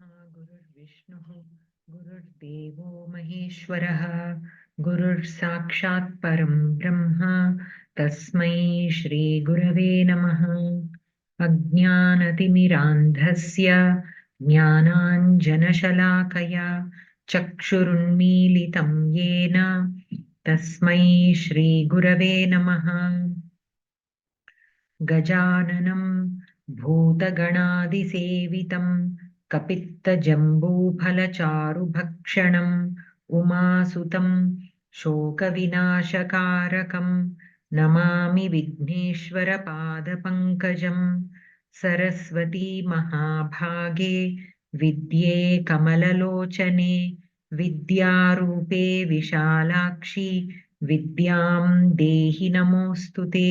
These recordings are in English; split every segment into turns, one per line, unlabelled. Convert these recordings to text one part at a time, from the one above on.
गुरुर्विष्णुः गुरुर्देवो महेश्वरः गुरुर्साक्षात् परं ब्रह्म तस्मै श्रीगुरवे नमः। अज्ञानतिमिरान्धस्य ज्ञानाञ्जनशलाकया चक्षुरुन्मीलितं येन तस्मै श्रीगुरवे नमः। गजाननं भूतगणादिसेवितं कपित्तजम्बूफलचारुभक्षणम् उमासुतं शोकविनाशकारकं नमामि विघ्नेश्वरपादपङ्कजं। सरस्वती महाभागे विद्ये कमललोचने विद्यारूपे विशालाक्षि विद्यां देहि नमोऽस्तु ते।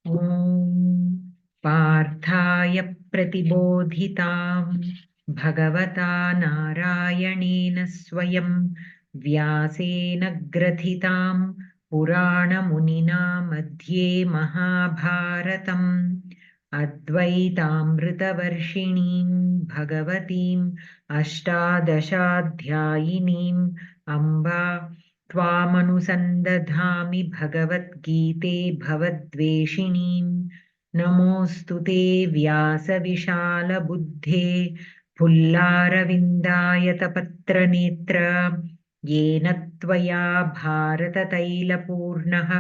ॐ पार्थाय प्रतिबोधितां भगवता नारायणेन स्वयं व्यासेन ग्रथितां पुराणमुनिना मध्ये महाभारतम् अद्वैतामृतवर्षिणीं भगवतीम् अष्टादशाध्यायिनीम् अम्बा त्वामनुसन्दधामि भगवद्गीते भवद्वेषिणीम्। नमोऽस्तु ते व्यासविशालबुद्धे फुल्लारविन्दायतपत्रनेत्र येन त्वया भारततैलपूर्णः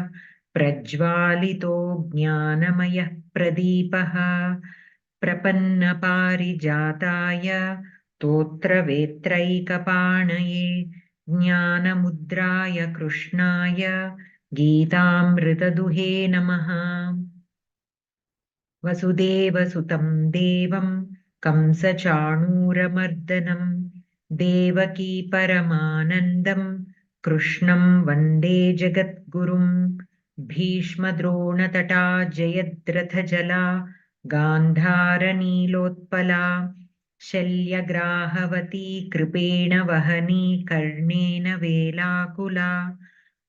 प्रज्वालितो ज्ञानमयः प्रदीपः। प्रपन्नपारिजाताय स्तोत्रवेत्रैकपाणये ज्ञानमुद्राय कृष्णाय गीतामृतदुहे नमः। वसुदेवसुतं देवं कंसचाणूरमर्दनं देवकी परमानन्दं कृष्णं वन्दे जगद्गुरुं। भीष्मद्रोणतटा जयद्रथजला गान्धारनीलोत्पला शल्यग्राहवती कृपेण वहनी कर्णेन वेलाकुला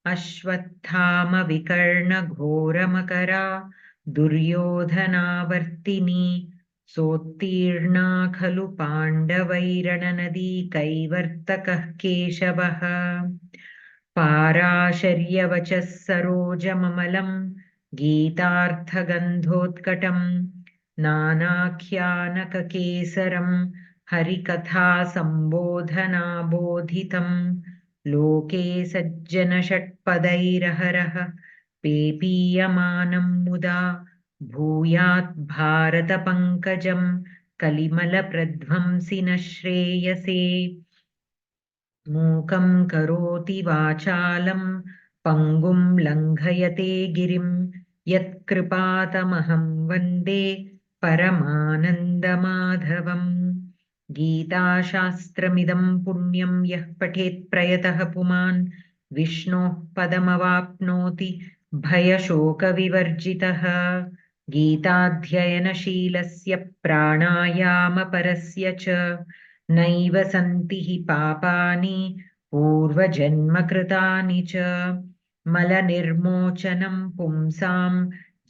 अश्वत्थामविकर्णघोरमकरा दुर्योधनावर्तिनी सोत्तीर्णा खलु पाण्डवैरणनदी कैवर्तकः केशवः। पाराशर्यवचः सरोजममलं गीतार्थगन्धोत्कटं नानाख्यानककेसरं हरिकथासम्बोधनाबोधितं लोके सज्जनषट्पदैरहरः पेपीयमानं मुदा भूयात् भारतपङ्कजं कलिमलप्रध्वंसिनः श्रेयसे। मूकं करोति वाचालं पङ्गुं लङ्घयते गिरिं यत्कृपातमहं वन्दे परमानन्दमाधवम्। गीताशास्त्रमिदं पुण्यं यः पठेत् प्रयतः पुमान् विष्णोः पदमवाप्नोति भयशोकविवर्जितः। गीताध्ययनशीलस्य प्राणायामपरस्य च नैव सन्ति हि पापानि पूर्वजन्मकृतानि च। मलनिर्मोचनं पुंसां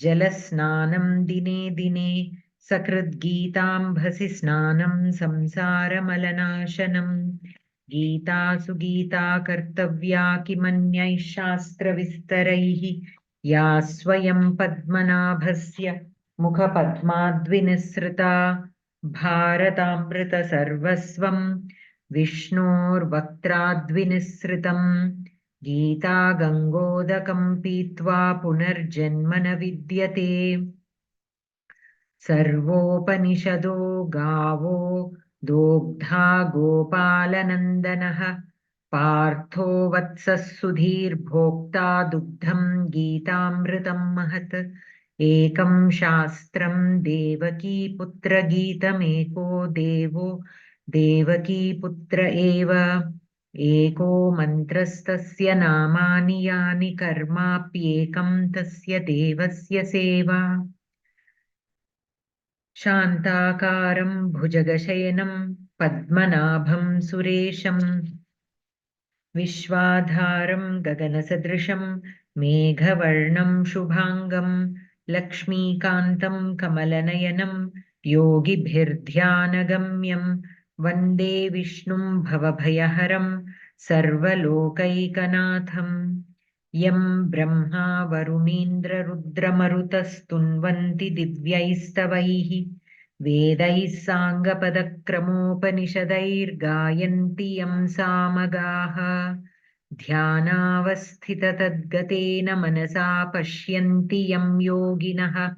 जलस्नानं दिने दिने सकृद्गीताम्भसि स्नानं संसारमलनाशनम्। गीतासु गीता कर्तव्या किमन्यैः शास्त्रविस्तरैः या स्वयं पद्मनाभस्य मुखपद्माद्विनिसृता। भारतामृतसर्वस्वं विष्णोर्वक्त्राद्विनिसृतं गीता गङ्गोदकं पीत्वा पुनर्जन्म न विद्यते। सर्वोपनिषदो गावो दोग्धा गोपालनन्दनः पार्थो वत्सः सुधीर्भोक्ता दुग्धं गीतामृतं महत्। एकं शास्त्रं देवकीपुत्रगीतमेको देवो देवकीपुत्र एव। एको मन्त्रस्तस्य नामानि यानि कर्माप्येकं तस्य देवस्य सेवा। शान्ताकारं भुजगशयनं पद्मनाभं सुरेशं विश्वाधारं गगनसदृशं मेघवर्णं शुभाङ्गं लक्ष्मीकान्तं कमलनयनं योगिभिर्ध्यानगम्यं वन्दे विष्णुं भवभयहरं सर्वलोकैकनाथं यं ब्रह्मा वरुणीन्द्ररुद्रमरुतस्तुन्वन्ति दिव्यैस्तवैः वेदैः साङ्गपदक्रमोपनिषदैर्गायन्ति यं सामगाः ध्यानावस्थिततद्गतेन मनसा पश्यन्ति यं योगिनः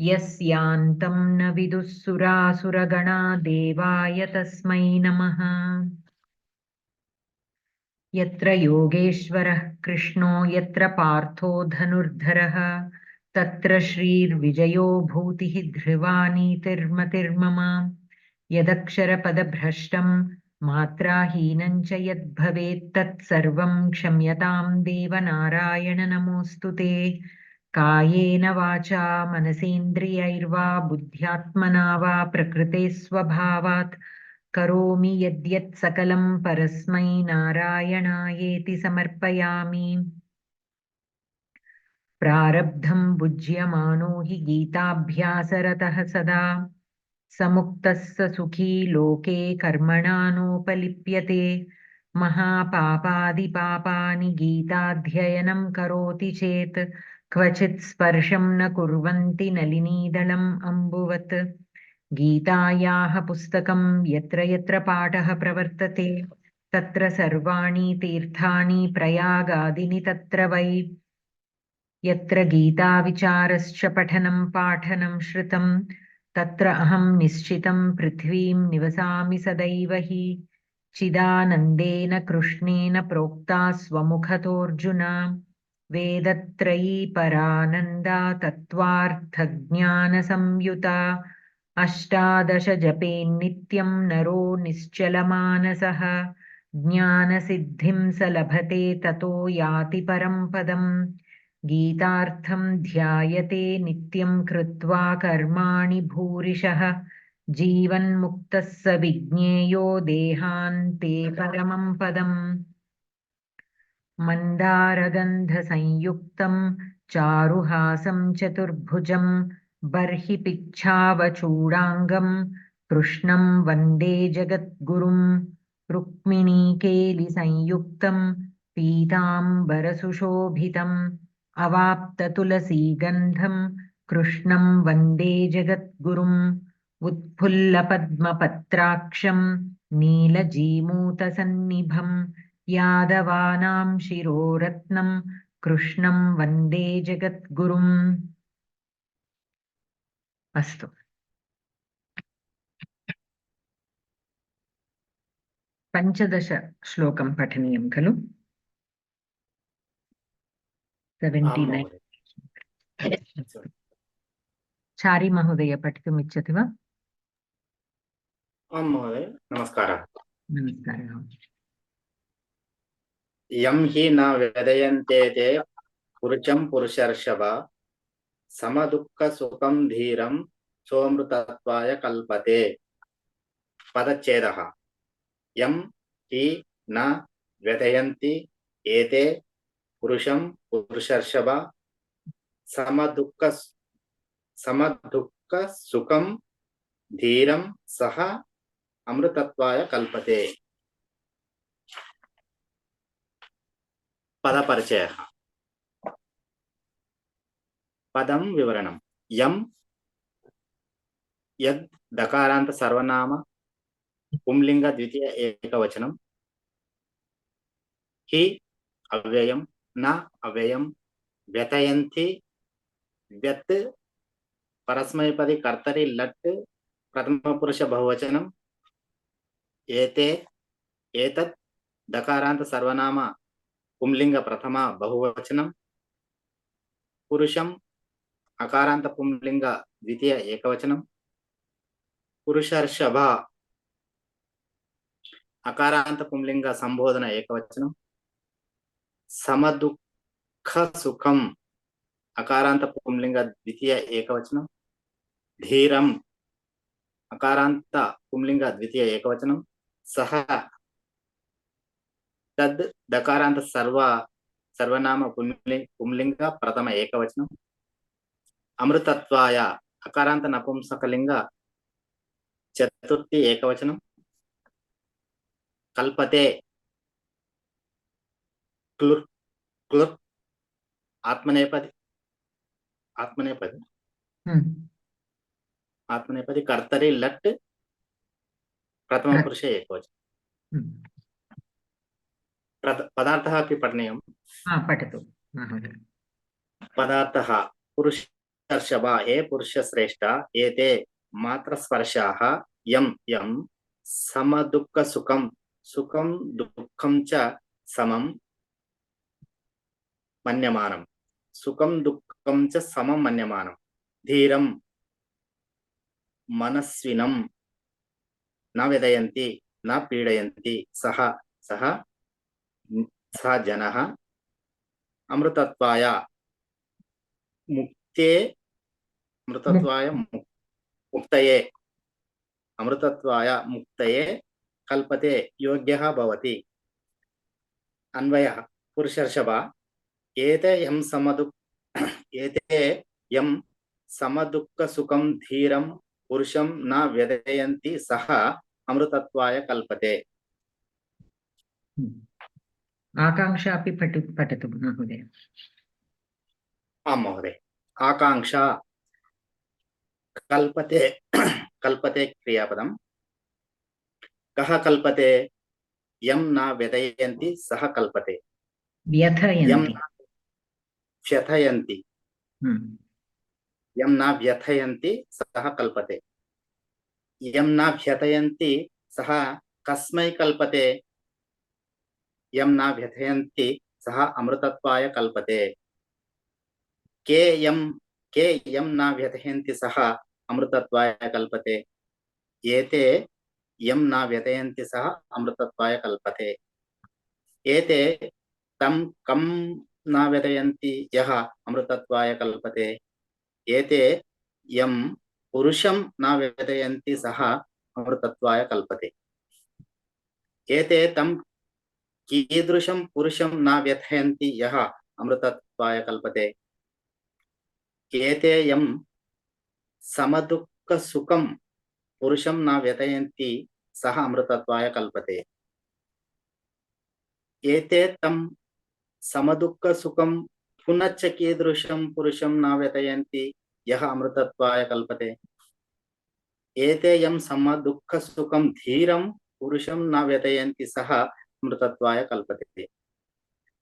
यस्यान्तं न विदुः सुरासुरगणा देवाय तस्मै नमः। यत्र योगेश्वरः कृष्णो यत्र पार्थो धनुर्धरः तत्र श्रीर्विजयो भूतिः ध्रुवा नीतिर्मतिर्मम। यदक्षरपदभ्रष्टं मात्राहीनं च यद्भवेत् तत्सर्वं क्षम्यतां देवनारायण नमोऽस्तु ते। कायेन वाचा मनसेन्द्रियैर्वा बुद्ध्यात्मना वा प्रकृते स्वभावात् करोमि यद्यत् सकलं परस्मै नारायणायेति समर्पयामि। प्रारब्धं भुज्यमानो हि गीताभ्यासरतः सदा समुक्तः स सुखी लोके कर्मणा नोपलिप्यते। महापापादिपापानि गीताध्ययनं करोति चेत् क्वचित् स्पर्शं न कुर्वन्ति नलिनीदलम् अम्बुवत्। गीतायाः पुस्तकं यत्र यत्र पाठः प्रवर्तते तत्र सर्वाणि तीर्थानि प्रयागादीनि तत्र वै। यत्र गीताविचारश्च पठनं पाठनं श्रुतं तत्र अहं निश्चितं पृथ्वीं निवसामि सदैव हि। चिदानन्देन कृष्णेन प्रोक्ता स्वमुखतोऽर्जुन वेदत्रयी परानन्दा तत्त्वार्थज्ञानसंयुता। अष्टादश जपेन्नित्यं नरो निश्चलमानसः ज्ञानसिद्धिं स लभते ततो याति परं पदम्। गीतार्थं ध्यायते नित्यं कृत्वा कर्माणि भूरिशः जीवन्मुक्तः स विज्ञेयो देहान्ते परमं पदम्। मन्दारगन्धसंयुक्तं चारुहासं चतुर्भुजं बर्हि पिच्छावचूडाङ्गं कृष्णं वन्दे जगद्गुरुं। रुक्मिणीकेलिसंयुक्तं पीताम्बरसुशोभितम् अवाप्ततुलसीगन्धं कृष्णं वन्दे जगद्गुरुम्। उत्फुल्लपद्मपत्राक्षं नीलजीमूतसन्निभं यादवानां शिरोरत्नं कृष्णं वन्दे जगद्गुरुम्। अस्तु, पञ्चदश श्लोकं पठनीयं खलु? 79। चारि महोदय पठितुम् इच्छति वा?
आं महोदय, नमस्कारः।
नमस्कारः।
यं हि न वेदयन्ते ते पुरुषं पुरुषर्षभ समदुःखसुखं धीरं सोऽमृतत्वाय कल्पते। पदच्छेदः। यं हि न वेदयन्ति एते पुरुषं पुरुषर्षभ समदुःखसुखं धीरं सः अमृतत्वाय कल्पते। पदपरिचयः। पदं विवरणं। यं यद् दकारान्त सर्वनाम पुंलिंग द्वितीय एकवचनं। हि अव्ययं न अव्ययं व्यतयन्ति व्यत् परस्मैपदी कर्तरि लट् प्रथम पुरुष बहुवचनं। एते एतत् दकारान्त सर्वनाम पुंलिंग प्रथम बहुवचनं। पुरुषं अकारान्त पुंलिंग द्वितीय एकवचनं। पुरुषर्षभ अकारान्त पुंलिंग संबोधन एकवचनं। समदुःखसुखं अकारान्त पुंलिंग द्वितीय एकवचनं। धीरं अकारान्त पुंलिंग द्वितीय एकवचनं। सह तद् दकारान्त सर्वनाम पुंलिंग प्रथम एकवचनं। अमृतत्वाय अकारान्त नपुंसकलिंग चतुर्थी एकवचनं कल्पते क्लुर् क्लुर् आत्मनेपदी आत्मनेपदी कर्तरि लट् प्रथमपुरुषे एकवचनं पदार्थः अपि पठनीयं
पठतु महोदय।
पदार्थः पुरुषर्षभ हे पुरुषश्रेष्ठ एते मात्रस्पर्शाः यं यं समदुःखसुखं सुखं दुःखं च समं मन्यमानं सुखं दुःखं च समं मन्यमानं धीरं मनस्विनं न वेदयन्ति न पीडयन्ति सः सः सः जनः अमृतत्वाय मुक्ते अमृतत्वाय मुक्तये अमृतत्वाय मुक्तये कल्पते योग्यः भवति। अन्वयः पुरुषर्षभ एते यं समदुःखसुखं धीरं पुरुषं न व्यदयन्ति सः अमृतत्वाय कल्पते।
आकांक्षा अपि पठतु महोदय।
आं महोदय। आकांक्षा कल्पते कल्पते क्रियापदं कः कल्पते यं न व्यदयन्ति सः कल्पते
व्यथयन्ति
व्यथयन्ति यं न व्यथयन्ति सः कल्पते यं न व्यथयन्ति सः कस्मै कल्पते यं न व्यथयन्ति सः अमृतत्वाय कल्पते के यं न व्यथयन्ति सः अमृतत्वाय कल्पते एते यं न व्यथयन्ति सः अमृतत्वाय कल्पते एते तं कं न व्यथयन्ति यः अमृतत्वाय कल्पते एते यं पुरुषं न व्यथयन्ति सः अमृतत्वाय कल्पते एते तं कीदृशं पुरुषं न व्यथयन्ति यः अमृतत्वाय कल्पते एते यं समदुःखसुखं पुरुषं न व्यथयन्ति सः अमृतत्वाय कल्पते एते तं समदुःखसुखं पुनश्च कीदृशं पुरुषं न व्यथयन्ति यः अमृतत्वाय कल्पते एते यं समदुःखसुखं धीरं पुरुषं न व्यथयन्ति सः अमृतत्वाय कल्पते।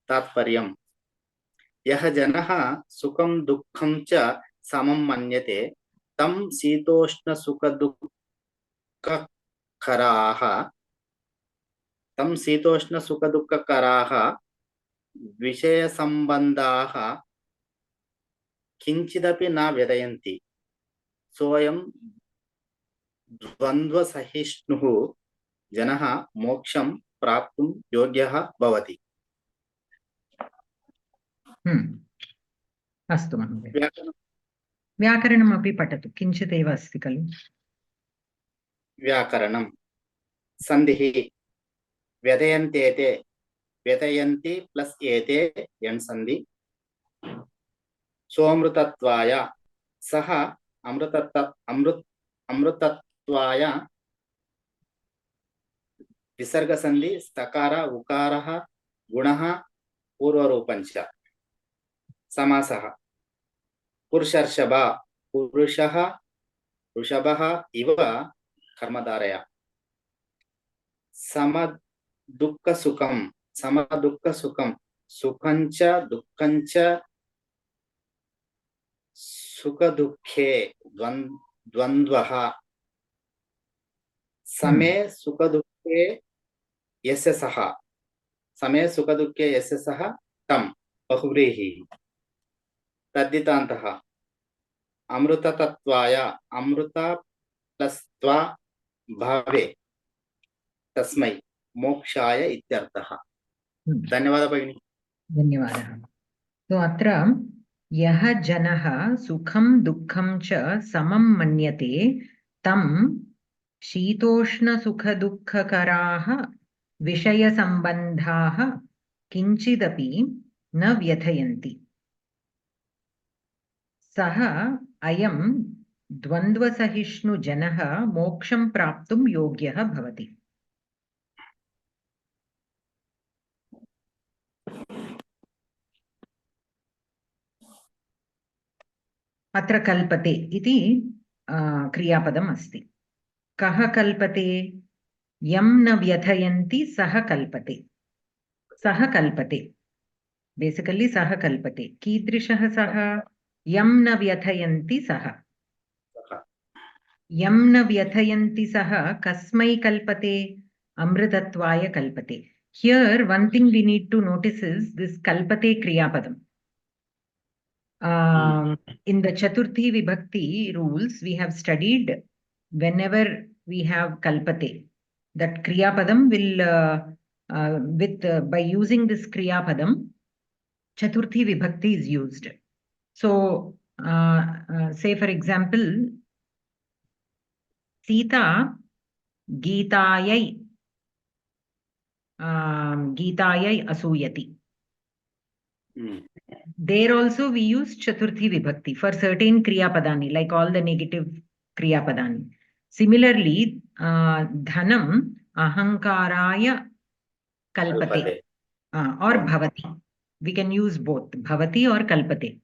तात्पर्यम् यः जनः सुखं दुःखं च समं मन्यते तं शीतोष्णसुखदुःखकराः विषयसम्बन्धाः किञ्चिदपि न वेदयन्ति सोऽयं द्वन्द्वसहिष्णुः जनः मोक्षं प्राप्तुं योग्यः भवति।
अस्तु महोदय। व्याकरणमपि पठतु, किञ्चिदेव अस्ति खलु।
व्याकरणं सन्धिः व्यदयन्तेते व्यदयन्ति प्लस् एते यण् सन्धि सोऽमृतत्वाय सः अमृतत्वाय विसर्गसन्धि स्तकार उकारः गुणः पूर्वरूपञ्च समासः पुरुषर्षभ पुरुषः वृषभः इव कर्मधारय समदुःखसुखं सुखञ्च दुःखञ्च सुखदुःखे द्वन्द्वः समे सुखदुःखे यस्य सः तं बहुव्रीहि तद्धितान्तः अमृततत्त्वाय अमृत प्लस् त्वा भावे तस्मै मोक्षाय इत्यर्थः। धन्यवादः भगिनी।
धन्यवादः। तो अत्र यः जनः सुखं दुःखं च समं मन्यते तं शीतोष्णसुखदुःखकराः विषयसम्बन्धाः किञ्चिदपि न व्यथयन्ति सः अयं द्वन्द्वसहिष्णु जनः मोक्षं प्राप्तुं योग्यः भवति. अत्र कल्पते इति क्रियापदम् अस्ति. कः कल्पते? यं न व्यथयन्ति सः कल्पते. सः कल्पते. बेसिकली सः कल्पते. कीदृशः सः? यं न व्यथयन्ति सः. यं न व्यथयन्ति सः कस्मै कल्पते? अमृतत्वाय कल्पते. Here one thing we need to notice is this kalpate kriyapadam. In the Chaturthi Vibhakti rules, we have studied whenever we have kalpate, that kriyapadam will, by using this kriyapadam, Chaturthi Vibhakti is used. So, say for example, Sita Geetayai asuyati. There also we use Chaturthi Vibhakti for certain Kriya Padani, like all the negative Kriya Padani. Similarly, Dhanam Ahankaraya Kalpate or Bhavati. We can use both, Bhavati or Kalpate.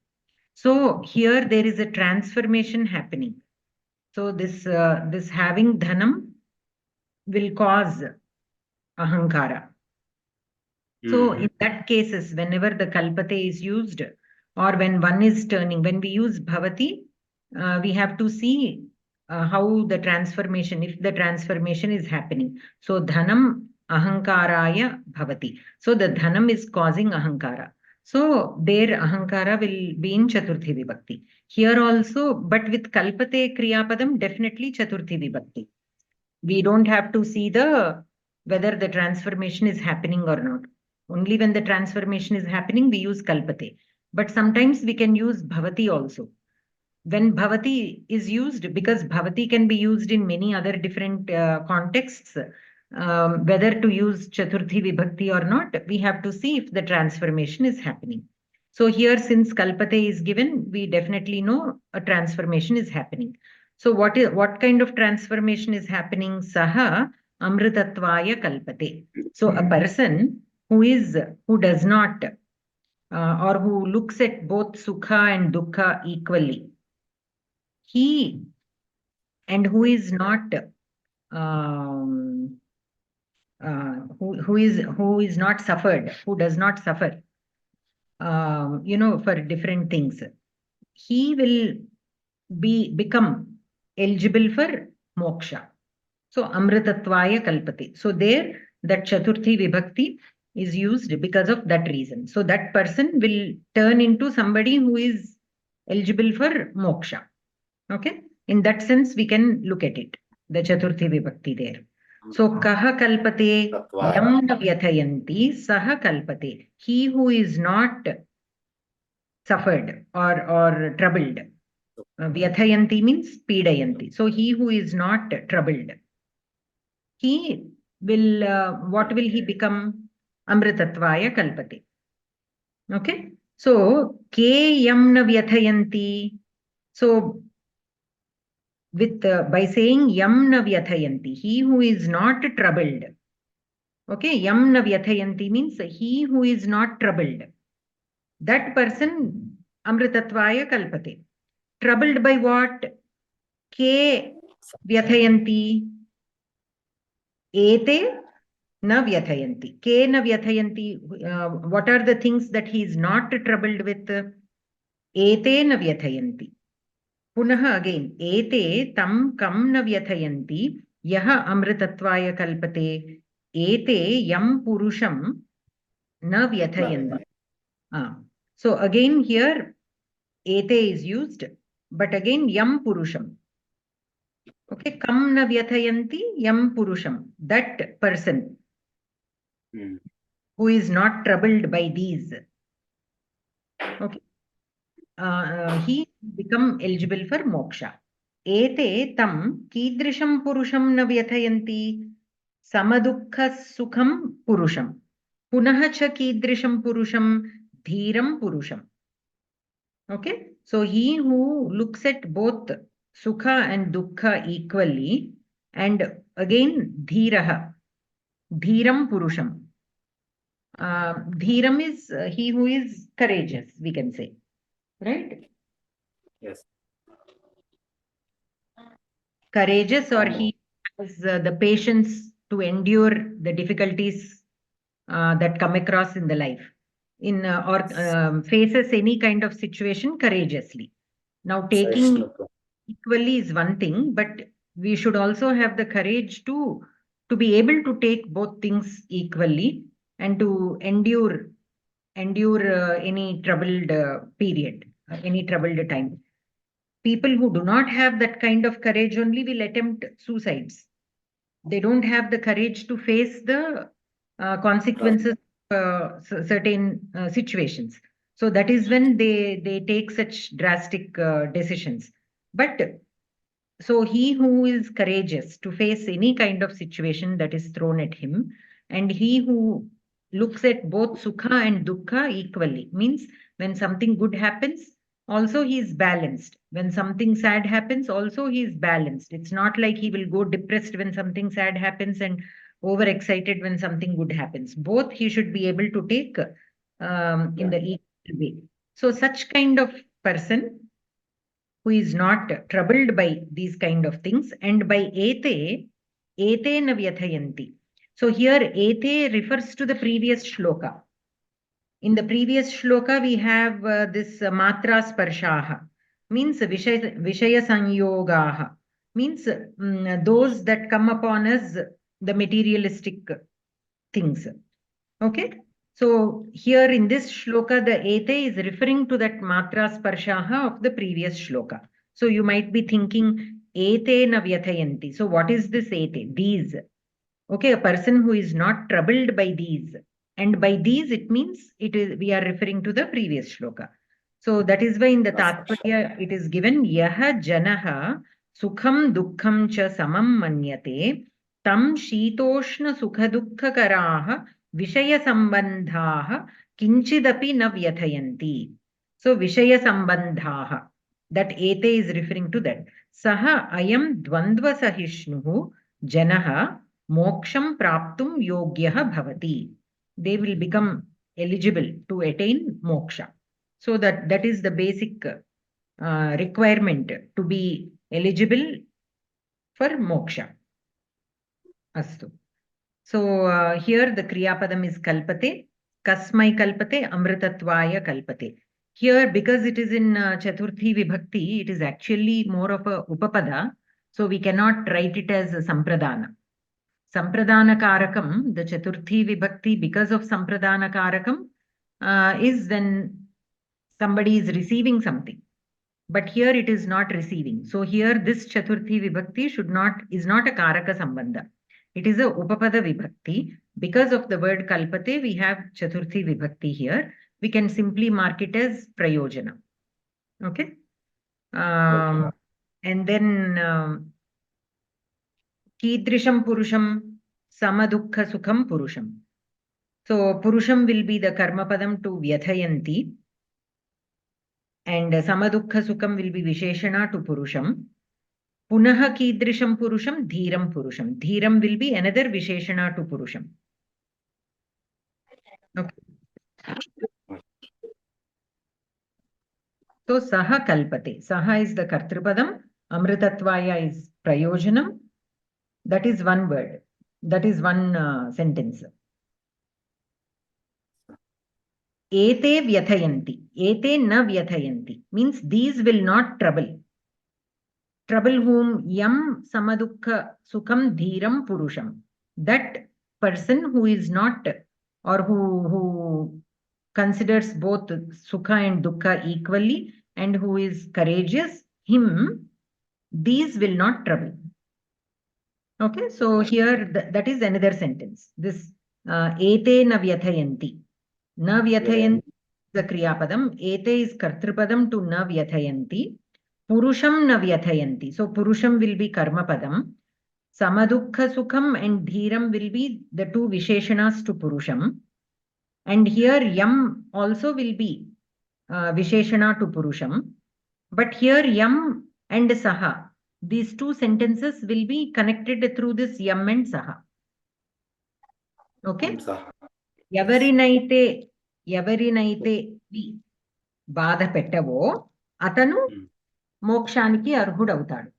So here there is a transformation happening. So this having Dhanam will cause Ahankara. So in that cases, whenever the kalpate is used, or when one is turning, when we use bhavati, we have to see how the transformation, if the transformation is happening. So dhanam ahankaraya bhavati. So the dhanam is causing ahankara. So there ahankara will be in Chaturthi Vibhakti. Here also, but with kalpate kriyapadam, definitely Chaturthi Vibhakti. We don't have to see whether the transformation is happening or not. Only when the transformation is happening, we use kalpate. But sometimes we can use bhavati also. When bhavati is used, because bhavati can be used in many other different contexts, whether to use Chaturthi Vibhakti or not, we have to see if the transformation is happening. So here, since kalpate is given, we definitely know a transformation is happening. So what kind of transformation is happening? Saha amritatvaya kalpate. So a person who does not or who looks at both sukha and dukkha equally, who is not who is not suffered, who does not suffer, for different things, he will become eligible for moksha. So amritatvaya kalpate. So there that Chaturthi Vibhakti is used because of that reason. So that person will turn into somebody who is eligible for moksha. Okay. In that sense, we can look at it. The Chaturthi Vibhakti there. So kaha kalpate yam na vyathayanti saha kalpate. He who is not suffered or troubled. Vyathayanti means pidayanti. So he who is not troubled, he will, what will he become? Amritatvaya kalpate. Okay. So, ke yam na vyathayanti. So, by saying yam na vyathayanti, he who is not troubled. Okay. Yam na vyathayanti means he who is not troubled. That person, amritatvaya kalpate. Troubled by what? Ke vyathayanti. Ete na vyathayanti. Ke na vyathayanti. What are the things that he is not troubled with? Ete na vyathayanti. Punaha again. Ete tam kam na vyathayanti. Yaha amritatvaya kalpate. Ete yam purusham na vyathayanti. So again here, ete is used, but again yam purusham. Okay, kam na vyathayanti yam purusham. That person who is not troubled by these, okay, he become eligible for moksha. Ete tam kidrisham purusham na vyathayanti samadukha sukham purusham. Punaha cha kidrisham purusham dhiram purusham. Okay, so he who looks at both Sukha and Dukkha equally. And again, Dhiraha, Dhiram Purusham. Dhiram is he who is courageous, we can say. Right?
Yes.
Courageous, or he has the patience to endure the difficulties that come across in the life, or faces any kind of situation courageously. Now, taking equally is one thing, but we should also have the courage to be able to take both things equally and to endure any troubled period, any troubled time. People who do not have that kind of courage only will attempt suicides. They don't have the courage to face the consequences of certain situations. So that is when they take such drastic decisions. But so he who is courageous to face any kind of situation that is thrown at him, and he who looks at both sukha and dukkha equally, means when something good happens, also he is balanced. When something sad happens, also he is balanced. It's not like he will go depressed when something sad happens and overexcited when something good happens. Both he should be able to take in the equal way. So such kind of person who is not troubled by these kind of things, and by ete na vyathayanti. So here ete refers to the previous shloka. In the previous shloka, we have this matra sparshaha, means vishaya sanyogaha, means those that come upon us, the materialistic things. Okay. So here in this shloka, the ete is referring to that matra sparshaha of the previous shloka. So you might be thinking, ete na vyathayanti. So what is this ete? These. Okay, a person who is not troubled by these. And by these, it means we are referring to the previous shloka. So that is why in the Tatparya it is given, yaha janaha sukham dukkham cha samam manyate tam shitoshna sukha dukkha karaha Vishaya sambandhaha kinchidapi na vyathayanti. So Vishaya sambandhaha, that ete is referring to that. Saha ayam dvandva sahishnuhu janaha moksham praptum yogyaha bhavati. They will become eligible to attain moksha. So that is the basic requirement to be eligible for moksha. Astu. So here the Kriya Padam is kalpate, kasmai kalpate, amritatvaya kalpate. Here, because it is in Chaturthi Vibhakti, it is actually more of a upapada. So we cannot write it as a sampradana. Sampradana karakam, the Chaturthi Vibhakti, because of sampradana karakam, is when somebody is receiving something. But here it is not receiving. So here this Chaturthi Vibhakti is not a karaka sambandha. It is a upapada vibhakti. Because of the word kalpate, we have Chaturthi vibhakti here. We can simply mark it as prayojana. Okay. And then kidrisham purusham samadukha sukham purusham. So purusham will be the karma padam to vyathayanti. And samadukha sukham will be visheshana to purusham. Punaha kidrisham purusham, dhiram purusham. Dhiram will be another visheshana to purusham. Okay. So saha kalpate. Saha is the kartripadam. Amritatvaya is prayojanam. That is one word. That is one sentence. Ete vyathayanti. Ete na vyathayanti. Means these will not trouble. Trouble whom yam samadukha sukham dhiram purusham. That person who is not, or who considers both sukha and dukkha equally, and who is courageous, him, these will not trouble. Okay, so here that is another sentence. This ete na vyathayanti. Na vyathayanti is the kriya padam. Ete is kartripadam to na vyathayanti. Purusham na vyathayanti. So Purusham will be karma padam. Samadukha sukham and dhiram will be the two visheshanas to Purusham. And here yam also will be visheshana to Purusham. But here yam and saha. These two sentences will be connected through this yam and saha. Okay. ఎవరినైతే బాధ పెట్టవో అతను మోక్షానికి అర్హుడవుతాడు.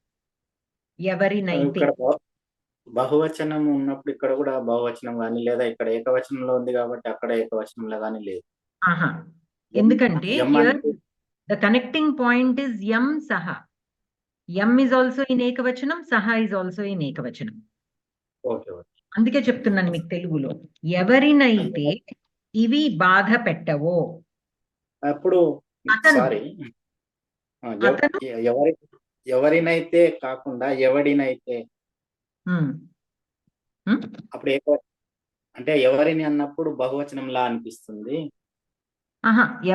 ఎవరినైతే
బహువచనం ఉన్నప్పుడు ఇక్కడ కూడా బహువచనం కానీ, లేదా ఇక్కడ ఏకవచనంలో ఉంది కాబట్టి అక్కడ ఏకవచనంలో కానీ లేదు.
ఎందుకంటే the connecting point is yam saha. Yam is also in ekavachanam, saha is also in ekavachanam. అందుకే చెప్తున్నాను మీకు తెలుగులో, ఎవరినైతే ఇవి బాధ పెట్టవో.
అప్పుడు ఎవరినైతే కాకుండా ఎవడినైతే, అప్పుడు అంటే ఎవరిని అన్నప్పుడు బహువచనంలా అనిపిస్తుంది.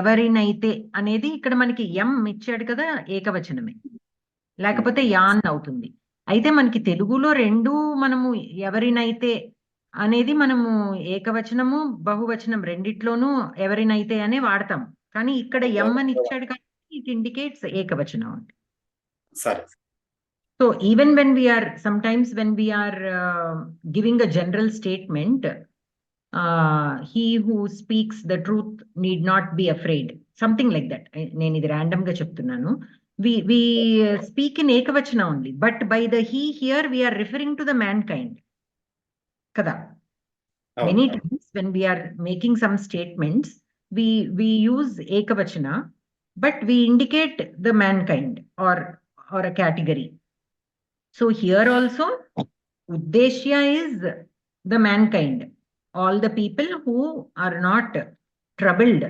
ఎవరినైతే అనేది ఇక్కడ మనకి ఎం ఇచ్చాడు కదా, ఏకవచనమే, లేకపోతే యాన్ అవుతుంది. అయితే మనకి తెలుగులో రెండు మనము ఎవరినైతే అనేది మనము ఏకవచనము బహువచనం రెండిట్లోనూ ఎవరినైతే అనే వాడతాం. కానీ ఇక్కడ ఎం అని ఇచ్చాడు కాబట్టి ఇట్ ఇండికేట్స్ ఏకవచనం.
సరే.
So even when we are, sometimes when we are giving a general statement, he who speaks the truth need not be afraid, something like that. నేను ఇది random గా చెప్తున్నాను. We speak in ekavachana only, but by the he here we are referring to the mankind. Kada. Many times when we are making some statements, we use ekavachana, but we indicate the mankind or a category. So here also, Uddeshya is the mankind, all the people who are not troubled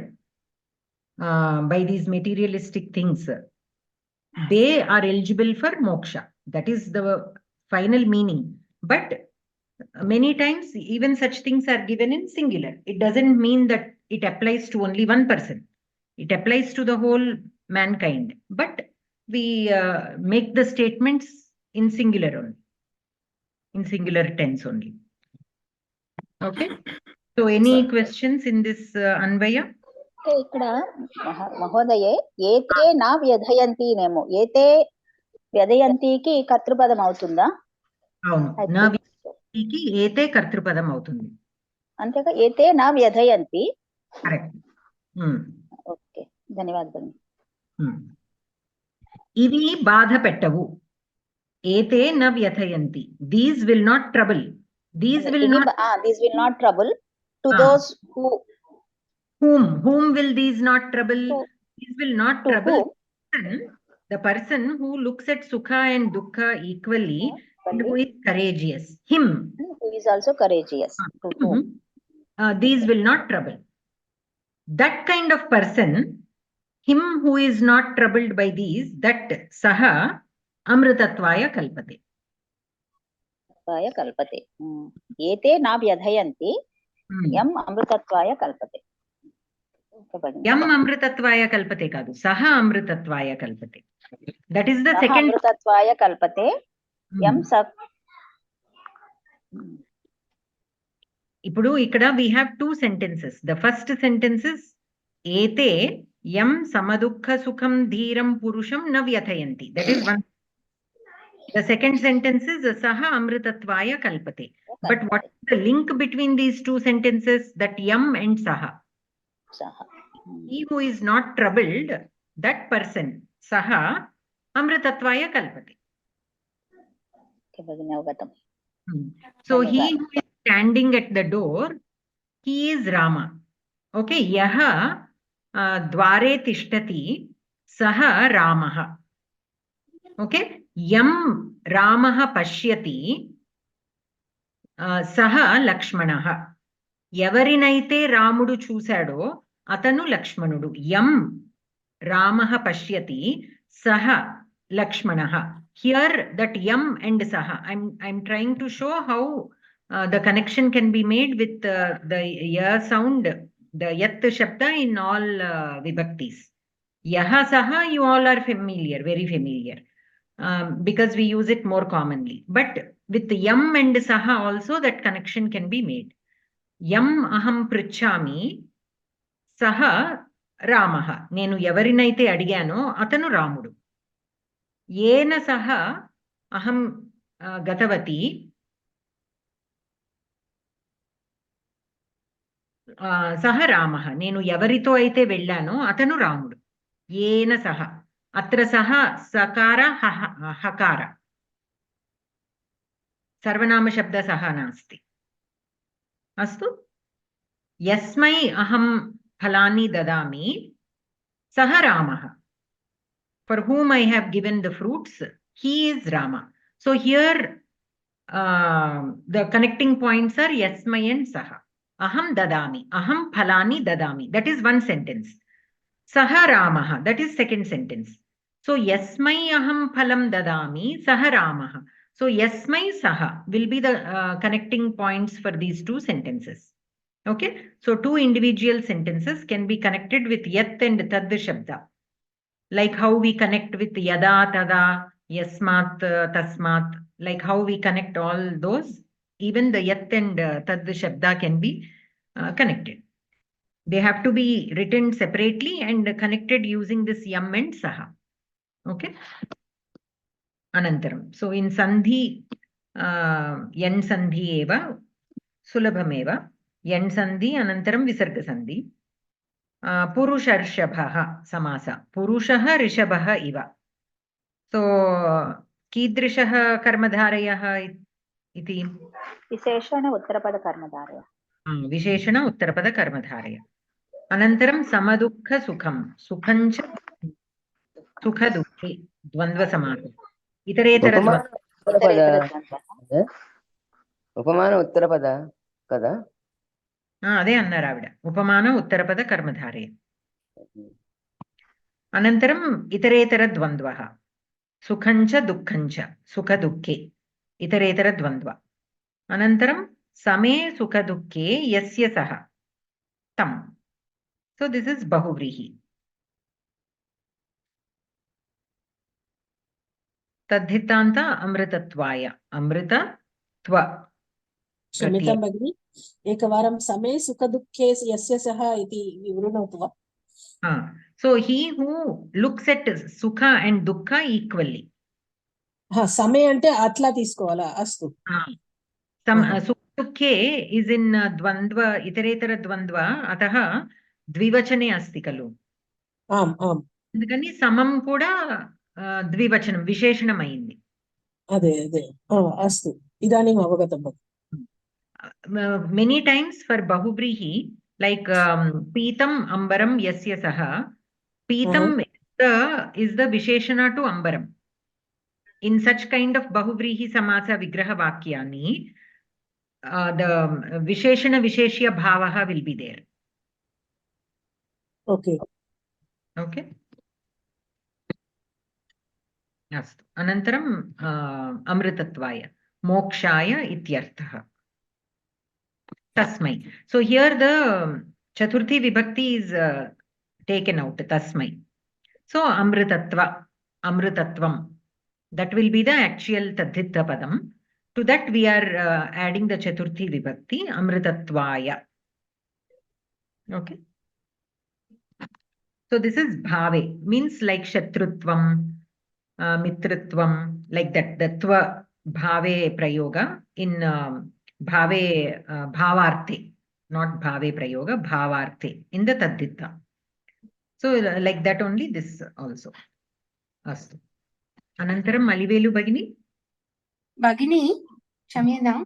by these materialistic things. They are eligible for moksha. That is the final meaning. But many times even such things are given in singular. It doesn't mean that it applies to only one person. It applies to the whole mankind. But we make the statements in singular only, in singular tense only. Okay. So any questions in this Anvaya?
ఇక్కడ మహోదయే ఏతే నా వ్యధయంతి నేమో, ఏతే వ్యధయంతికి కర్తృపదం అవుతుందా?
అవును, నా వ్యధయంతికి ఏతే కర్తృపదం అవుతుంది.
అంతేగా, ఏతే నా వ్యధయంతి.
కరెక్ట్.
ఓకే, ధన్యవాదాలు.
ఇవి బాధ పెట్టవు. ఏతే న వ్యథయంతి, these will not trouble. These will not
trouble to those
whom will these not trouble? These will not trouble the person who looks at sukha and dukkha equally and who is courageous. Him
who is also courageous.
These will not trouble. That kind of person, him who is not troubled by these, that saha amritatvaya kalpate.
kalpate. Ete na vyadhayanti yam amritatvaya kalpate.
Yam amritatvaya kalpate kadu, saha amritatvaya kalpate. That is the second.
Amritatvaya kalpate yam
ఇప్పుడు ఇక్కడ we have two sentences. The first sentence is ete yam samadukha sukham dhiram purusham na vyathayanti. That is one. The second sentence is saha amritatvaya kalpate. But what is the link between these two sentences? That yam and saha. He who is not troubled, that person, saha amritatvaya kalpate. So he who is standing at the door, he is Rama. Okay, yaha dware tishtati saha Ramaha. Okay, yam Ramaha pashyati saha Lakshmanaha. ఎవరినైతే రాముడు చూశాడో అతను లక్ష్మణుడు. యం రామః పశ్యతి సహ లక్ష్మణః. Here that yam and saha, I'm trying to show how the connection can be made with the ya sound, the yat shabda in all vibhaktis. Yaha saha, you all are familiar, very familiar, because we use it more commonly. But with the yam and saha also that connection can be made. Yam aham pruchami saha Ramaha. నేను ఎవరినైతే అడిగానో అతను రాముడు. येन सह अहं गतवती सः रामः నేను ఎవరితో అయితే వెళ్ళానో అతను రాముడు येन सह अत्र सः सकार हकार सर्वनामशब्दः सः नास्ति अस्तु यस्मै अहं फलानि ददामि सः रामः for whom I have given the fruits he is Rama so here the connecting points are yasmai and saha aham dadami aham phalani dadami that is one sentence saha ramah that is second sentence so yasmai aham phalam dadami saha ramah so yasmai saha will be the connecting points for these two sentences okay so two individual sentences can be connected with yat and tad shabda like how we connect with yada tada yasmat tasmat like how we connect all those even the yat and tad shabda can be connected they have to be written separately and connected using this yam and saha okay anantaram so in sandhi yan sandhi eva sulabhameva yan sandhi anantaram visarga sandhi पुरुषर्षभः समास पुरुषः ऋषभः इव सो कीदृशः कर्मधारयः इति
विशेषण उत्तरपदकर्मधारयः
विशेषण उत्तरपदकर्मधारय अनन्तरं समदुःखसुखं सुखं च सुखदुःखे द्वन्द्वसमासः इतरेतर
ఉపమాన ఉత్తరపద కదా
అదే అన్నారు ఆవిడ ఉపమాన ఉత్తరపద కర్మధారయ అనంతరం ఇతరేతర ద్వంద్వః సుఖం చ దుఃఖం చ సుఖ దుఃఖే ఇతరేతర ద్వంద్వ అనంతరం సమే సుఖ దుఃఖే యస్య సహ తం సో దిస్ ఇస్ బహువ్రీహి తద్ధితాంత అమృతత్వాయ అమృతత్వ
क्षम्यतां भगिनि एकवारं समे सुखदुःखे यस्य सः इति विवृणोतु वा
so he who looks at sukha and dukkha equally
समे అంటే అట్లా తీసుకోవాలా అస్తు
सुखे is in द्वन्द्व इतरेतर द्वन्द्व अतः द्विवचने अस्ति खलु
आम् आम्
అందుకని సమం కూడా ద్వివచనం విశేషణమైంది
అదే అదే అస్తు ఇదానీం అవగతం భగిని
many times for bahuvrihi like pitam ambaram yasya saha pitam is the visheshana to ambaram in such kind of bahuvrihi samasa vigraha vakyani the visheshana visheshya bhavaha will be there okay astu anantaram amritatvaya mokshaya ityarthah tasmai so here the chaturthi vibhakti is taken out tasmai so amritatvam that will be the actual tadhita padam to that we are adding the chaturthi vibhakti amritatvaya okay so this is bhave means like shatrutvam mitrutvam like that the tva bhave prayoga in bhave bhavarte not bhave prayoga bhavarte in the tadhita so like that only this also astu anantaram malivelu bagini
क्षम्यताम्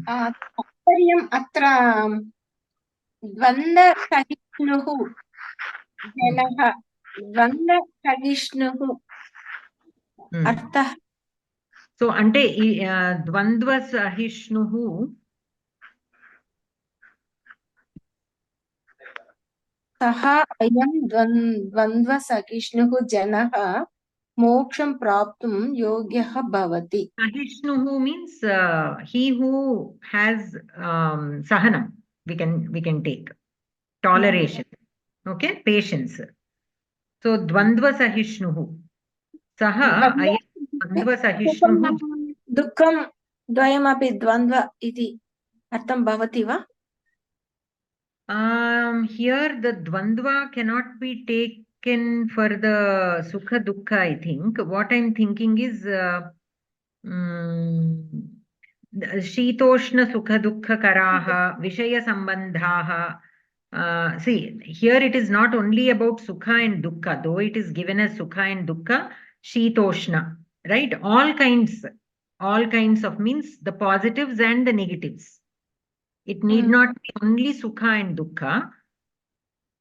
तात्पर्यम् अत्र द्वन्द्वसहिष्णुः जनः द्वन्द्वसहिष्णुः अर्थः
so ante द्वन्द्वसहिष्णुः
सः अयं द्वन्द्वसहिष्णुः जनः मोक्षं प्राप्तुं योग्यः भवति
सहिष्णुः means he who has sahanam we can take toleration okay patience so dvandva sahishnuh saha ayam dvandva sahishnuh
दुःखं द्वयमपि द्वन्द्व इति अर्थं भवति वा
here the dvandva cannot be taken taken for the Sukha Dukkha, I think. What I'm thinking is Shitoshna Sukha Dukkha Karaha, Vishaya Sambandhaha. See, here it is not only about Sukha and Dukkha, though it is given as Sukha and Dukkha, Shitoshna, right? All kinds of means the positives and the negatives. It need not be only Sukha and Dukkha.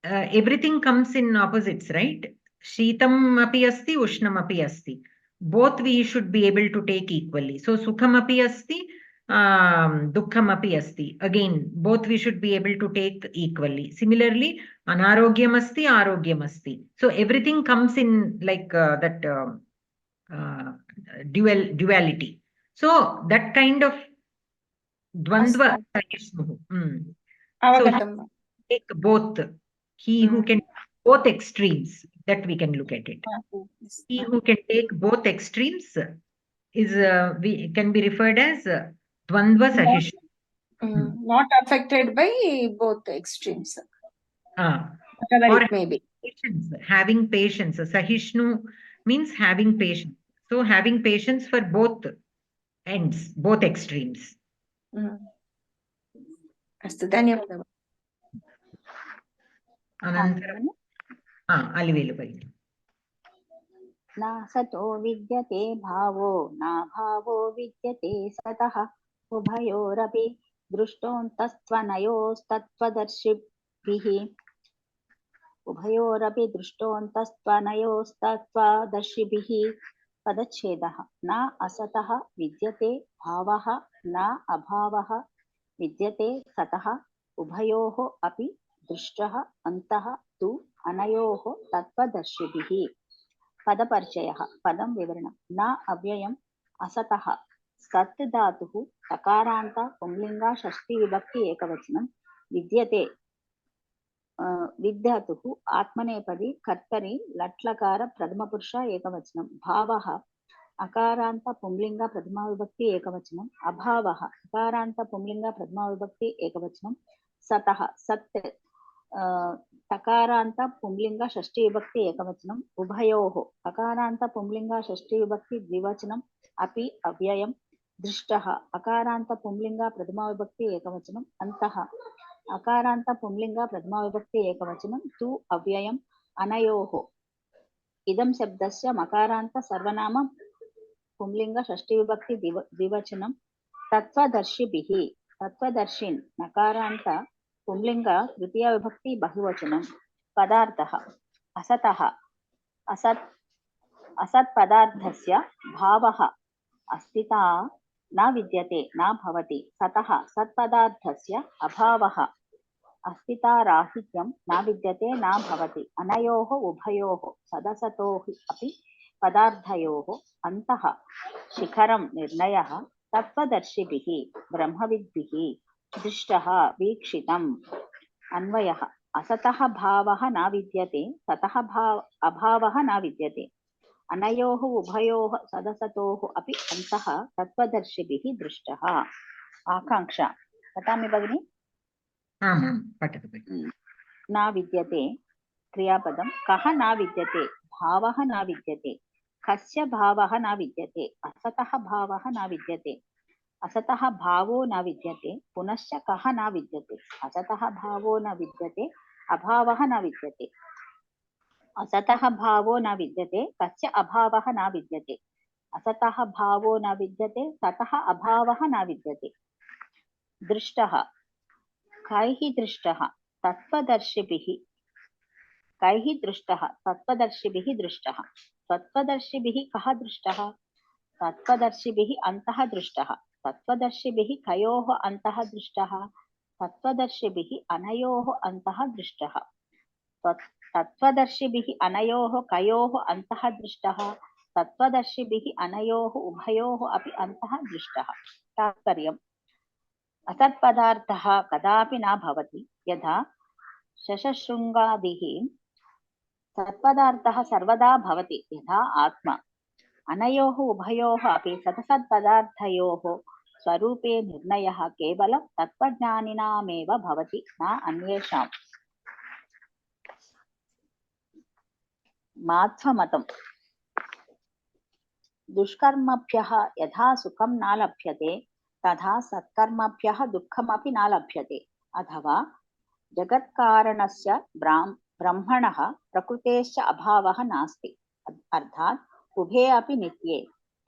Everything comes in opposites, right? Shitam api asti, Ushnam api asti. Both we should be able to take equally. So Sukham api asti, Dukkham api asti. Again, both we should be able to take equally. Similarly, Anarogyam asti, Arogyam asti. So everything comes in like that duality. So that kind of Dvandva Sahisnuhu.
Avagatam.
Take both. He who can both extremes, that we can look at it. He who can take both extremes is can be referred as Dvandva Sahisnu.
Not affected by both extremes. Whatever
Or
it may be.
Patience, having patience. Sahishnu means having patience. So having patience for both ends, both extremes.
Astu, ధన్యవాదాలు.
Anantara. Alivelu bhai.
నా సతో విద్యతే భావో నా భావో విద్యతే సతః ఉభయోరపి దృష్టోంతస్త్వనయోస్తత్వదర్శిభిః ఉభయోరపి దృష్టోంతస్త్వనయోస్తత్వదర్శిభిః పదచ్ఛేదః నా అసతః విద్యతే భావః నా అభావః విద్యతే సతః ఉభయోః అపి దృష్టః అంతః తు అనయోః తత్వదర్శిభిః పదపరిచయః పదం వివరణం నా అవ్యయం అసతః సత్ ధాతుః తకారాంత పుంలింగ షష్ఠీ విభక్తి ఏకవచనం విద్యతే విద్యాతుః ఆత్మనేపది కర్తరి లట్లకార ప్రథమ పురుష ఏకవచనం భావః అకారాంత పుంలింగ ప్రథమ విభక్తి ఏకవచనం అభావః అకారాంత పుంలింగ ప్రథమ విభక్తి ఏకవచనం సతః సత్ తకారాంత పుంలింగ షష్ఠీ విభక్తి ఏకవచనం ఉభయోః అకారాంత పుంలింగ షష్ఠీ విభక్తి ద్వివచనం అపి అవ్యయం దృష్టః అకారాంత పుంలింగ ప్రథమ విభక్తి ఏకవచనం అంతః అకారాంత పుంలింగ ప్రథమ విభక్తి ఏకవచనం తు అవ్యయం అనయోః ఇదం శబ్దస్య మకారాంత సర్వనామ పుంలింగ షష్ఠీ విభక్తి ద్వివచనం తత్వదర్శిభిః తత్వదర్శిన్ నకారాంత పుంలింగ తృతీయ విభక్తి బహువచనం పదార్థః అసతః అసత్ పదార్థస్య భావః అస్థితా న విద్యతే న భవతి సతః సత్పదార్థస్య అభావః అస్థితారాహిత్యం న విద్యతే న భవతి అనయోః ఉభయోః సదసతోః అపి పదార్థయోః అంతః శిఖరం నిర్ణయః తత్వదర్శిభిః బ్రహ్మవిద్భిః దృష్టః వీక్షితం అన్వయః అసతః భావః న విద్యతే సతః అభావః న విద్యతే అనయోః ఉభయోః సదసతోః అపి అంతః తత్వదర్శిభిః దృష్టః ఆకాంక్ష పఠామి భగిని
పఠతు
నా విద్యతే క్రియాపదం కః నా విద్యతే భావః నా విద్యతే కస్య భావః నా విద్యతే అసతః భావః నా విద్యతే అసతః భావో న విద్యతే పునశ్చ కః న విద్యతే అసతః భావో న విద్యతే అభావః న విద్యతే అసతః భావో న విద్యతే కస్య అభావః న విద్యతే అసతః భావో న విద్యతే సతః అభావః న విద్యతే దృష్టః కైః దృష్టః తత్వదర్శిభిః కైః దృష్టః తత్వదర్శిభిః దృష్టః తత్వదర్శిభిః కః దృష్టః తత్వదర్శిభిః అంతః దృష్టః తత్వదర్శిభిః కయోః అంతః దృష్టః తత్వదర్శిభిః అనయోః అంతః దృష్టః తత్వదర్శిభిః అనయోః కయోః అంతః దృష్టః తత్వదర్శిభిః అనయోః ఉభయోః అపి అంతః దృష్టః తాత్పర్యం అసత్పదార్థः కదాపి న భవతి యథా శశశృంగాదిః సత్పదార్థः సర్వదా భవతి యథా ఆత్మ అనయోః ఉభయోః అపి సతసత్పదార్థయోః స్వరూపే నిర్ణయः కేవలం తత్వజ్ఞానినామేవ భవతి న అన్యేషాం माध्वमतं दुष्कर्मभ्यः यथा सुखं न लभ्यते तथा सत्कर्मभ्यः दुःखमपि न लभ्यते अथवा जगत्कारणस्य ब्रह्मणः प्रकृतेश्च अभावः नास्ति अर्थात् उभे अपि नित्ये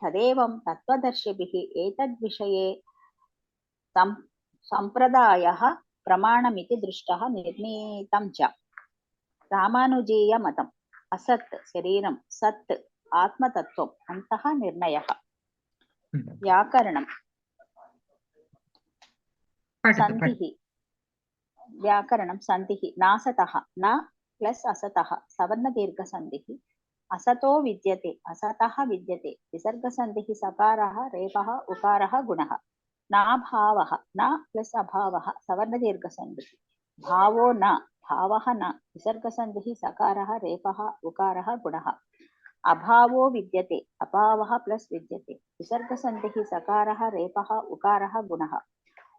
तदेवं तत्त्वदर्शिभिः एतद्विषये सम्प्रदायः प्रमाणमिति दृष्टः निर्णीतं च रामानुजीयमतम् असत् शरीरं सत् आत्मतत्त्वम् अन्तः निर्णयः व्याकरणं सन्धिः व्याकरणं सन्धिः नासतः न प्लस असतः सवर्णदीर्घसन्धिः असतो विद्यते असतः विद्यते विसर्गसन्धिः सकारः रेफः उकारः गुणः नाभावः न प्लस अभावः सवर्णदीर्घसन्धिः भावो न भावः न विसर्गसन्धिः सकारः रेफः उकारः गुणः अभावो विद्यते अभावः प्लस विद्यते विसर्गसन्धिः सकारः रेफः उकारः गुणः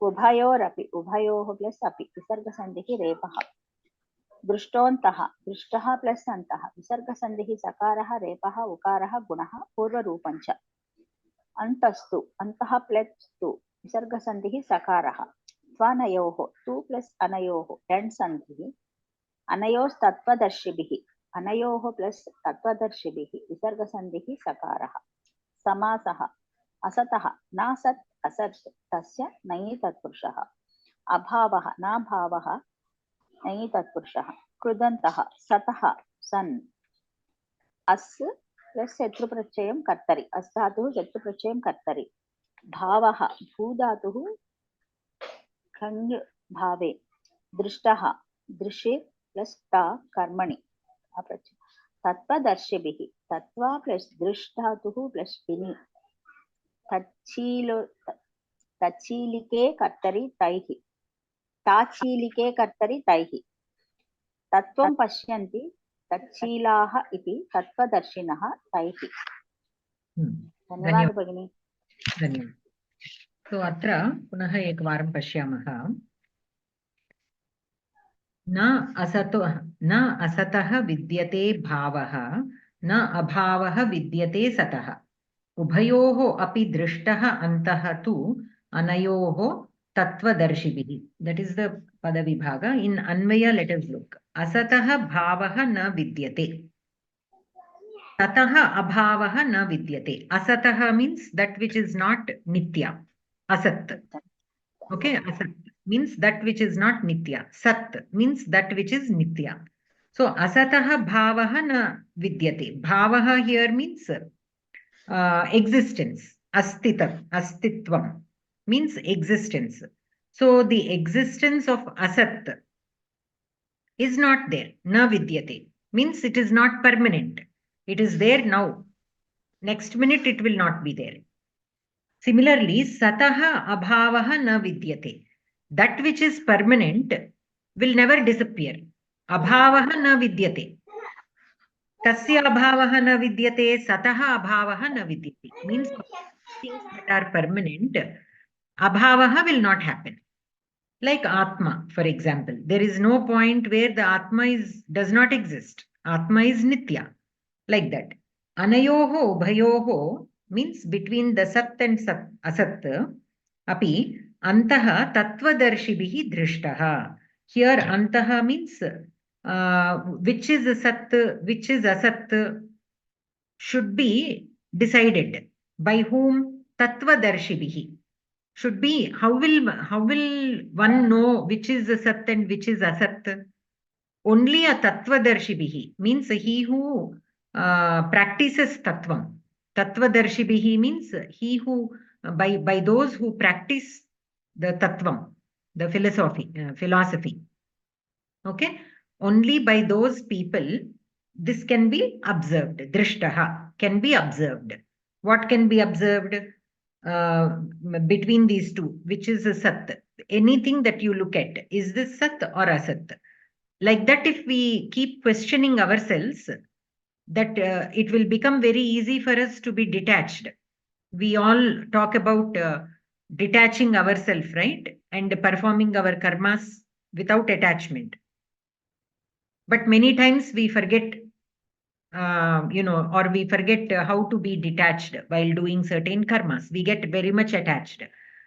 उभयोरपि उभयोः प्लस अपि विसर्गसन्धिः रेफः दृष्टोऽन्तः दृष्टः प्लस अन्तः विसर्गसन्धिः सकारः रेफः उकारः गुणः पूर्वरूपं च अन्तस्तु अन्तः प्लस तु विसर्गसन्धिः सकारः त्वनयोः तु प्लस अनयोः एण् सन्धिः अनयोस्तत्त्वदर्शिभिः अनयोः प्लस तत्त्वदर्शिभिः विसर्गसन्धिः सकारः समासः असतः न सत् असत् तस्य नञि तत्पुरुषः अभावः न भावः नञि तत्पुरुषः कृदन्तः सतः सन् अस् प्लस शत्रुप्रत्ययं कर्तरि अस् धातुः शत्रुप्रत्ययं कर्तरि भावः भूधातुः खञ् भावे दृष्टः दृशि प्लस ता कर्मणि तत्त्वदर्शिभिः तत्त्वा प्लस दृष्टातुः प्लस विनि तच्छीलिके कर्तरि तैः ताच्छीलिके कर्तरि तैः तत्त्वं पश्यन्ति तच्छीलाः इति तत्त्वदर्शिनः तैः धन्यवादः भगिनी
धन्यवादः सो अत्र पुनः एकवारं पश्यामः न असतः विद्यते भावः न अभावः विद्यते सतः उभयोः अपि दृष्टः अन्तः तु अनयोः तत्त्वदर्शिभिः दट् इस् द पदविभाग इन् अन्वय लेट् अस् लुक् असतः भावः न विद्यते ततः अभावः न विद्यते असतः means that which is not नित्या असत् okay asat means that which is not nitya sat means that which is nitya so asatah bhavah na vidyate bhavah here means existence astitvam means existence so the existence of asat is not there na vidyate means it is not permanent it is there now next minute it will not be there. Similarly, sataha abhavaha na vidyate. That which is permanent will never disappear. Abhavaha na vidyate. Tasya abhavaha na vidyate, sataha abhavaha na vidyate. Means things that are permanent, abhavaha will not happen. Like Atma, for example. There is no point where the Atma does not exist. Atma is nitya. Like that. Anayoho, ubhayoho, means between the sat and asat api antaha tattvadarshibhi drishtaha here antaha means which is sat which is asat should be decided by whom tattvadarshibhi should be how will one know which is sat and which is asat only a tattvadarshibhi means he who practices tattvam. Tattvadarshibhi means he who, by those who practice the tattvam, the philosophy. Okay? Only by those people, this can be observed. Drishtaha can be observed. What can be observed between these two? Which is a sat? Anything that you look at, is this sat or asat? Like that, if we keep questioning ourselves, that it will become very easy for us to be detached. We all talk about detaching ourselves, right? And performing our karmas without attachment. But many times we forget or we forget how to be detached while doing certain karmas. We get very much attached.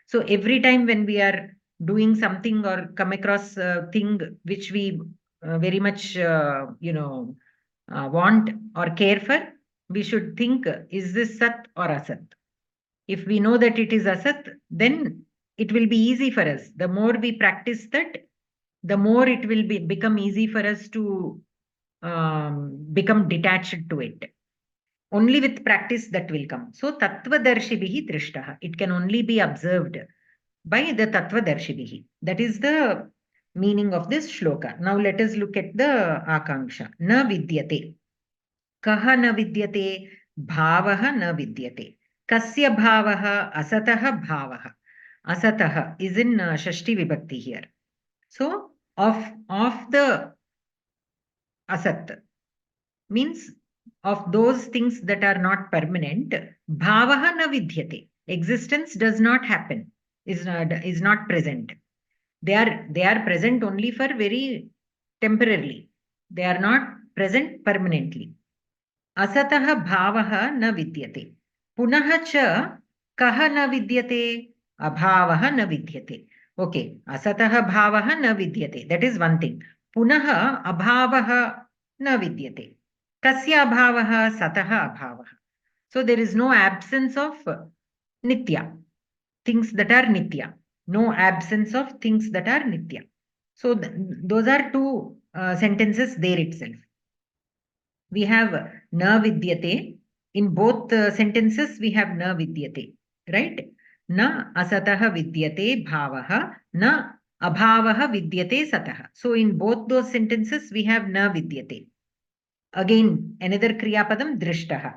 So every time when we are doing something or come across a thing which we very much, want or care for, we should think, is this Sat or Asat? If we know that it is Asat, then it will be easy for us. The more we practice that, the more it will become easy for us to become detached to it. Only with practice that will come. So Tattvadarshibhihi Drishtaha. It can only be observed by the Tattvadarshibhihi. That is the meaning of this shloka. Now let us look at the Akanksha. Na vidyate. Kaha na vidyate. Bhavaha na vidyate. Kasya bhavaha asataha bhavaha. Asataha is in Shashti Vibhakti here. So of the asat means of those things that are not permanent, bhavaha na vidyate. Existence does not happen, is not present. They are present only for very temporarily. They are not present permanently. Asataha bhavaha na vidyate. Punaha cha kaha na vidyate. Abhavaha na vidyate. Okay, asataha bhavaha na vidyate. That is one thing. Punaha abhavaha na vidyate. Kasya abhavaha sataha abhavaha. So there is no absence of nitya, things that are nitya. No absence of things that are nitya. So those are two sentences there itself. We have na vidyate. In both sentences, we have na vidyate, right? Na asataha vidyate bhavaha, na abhavaha vidyate sataha. So in both those sentences, we have na vidyate. Again, another kriya padam drishtaha.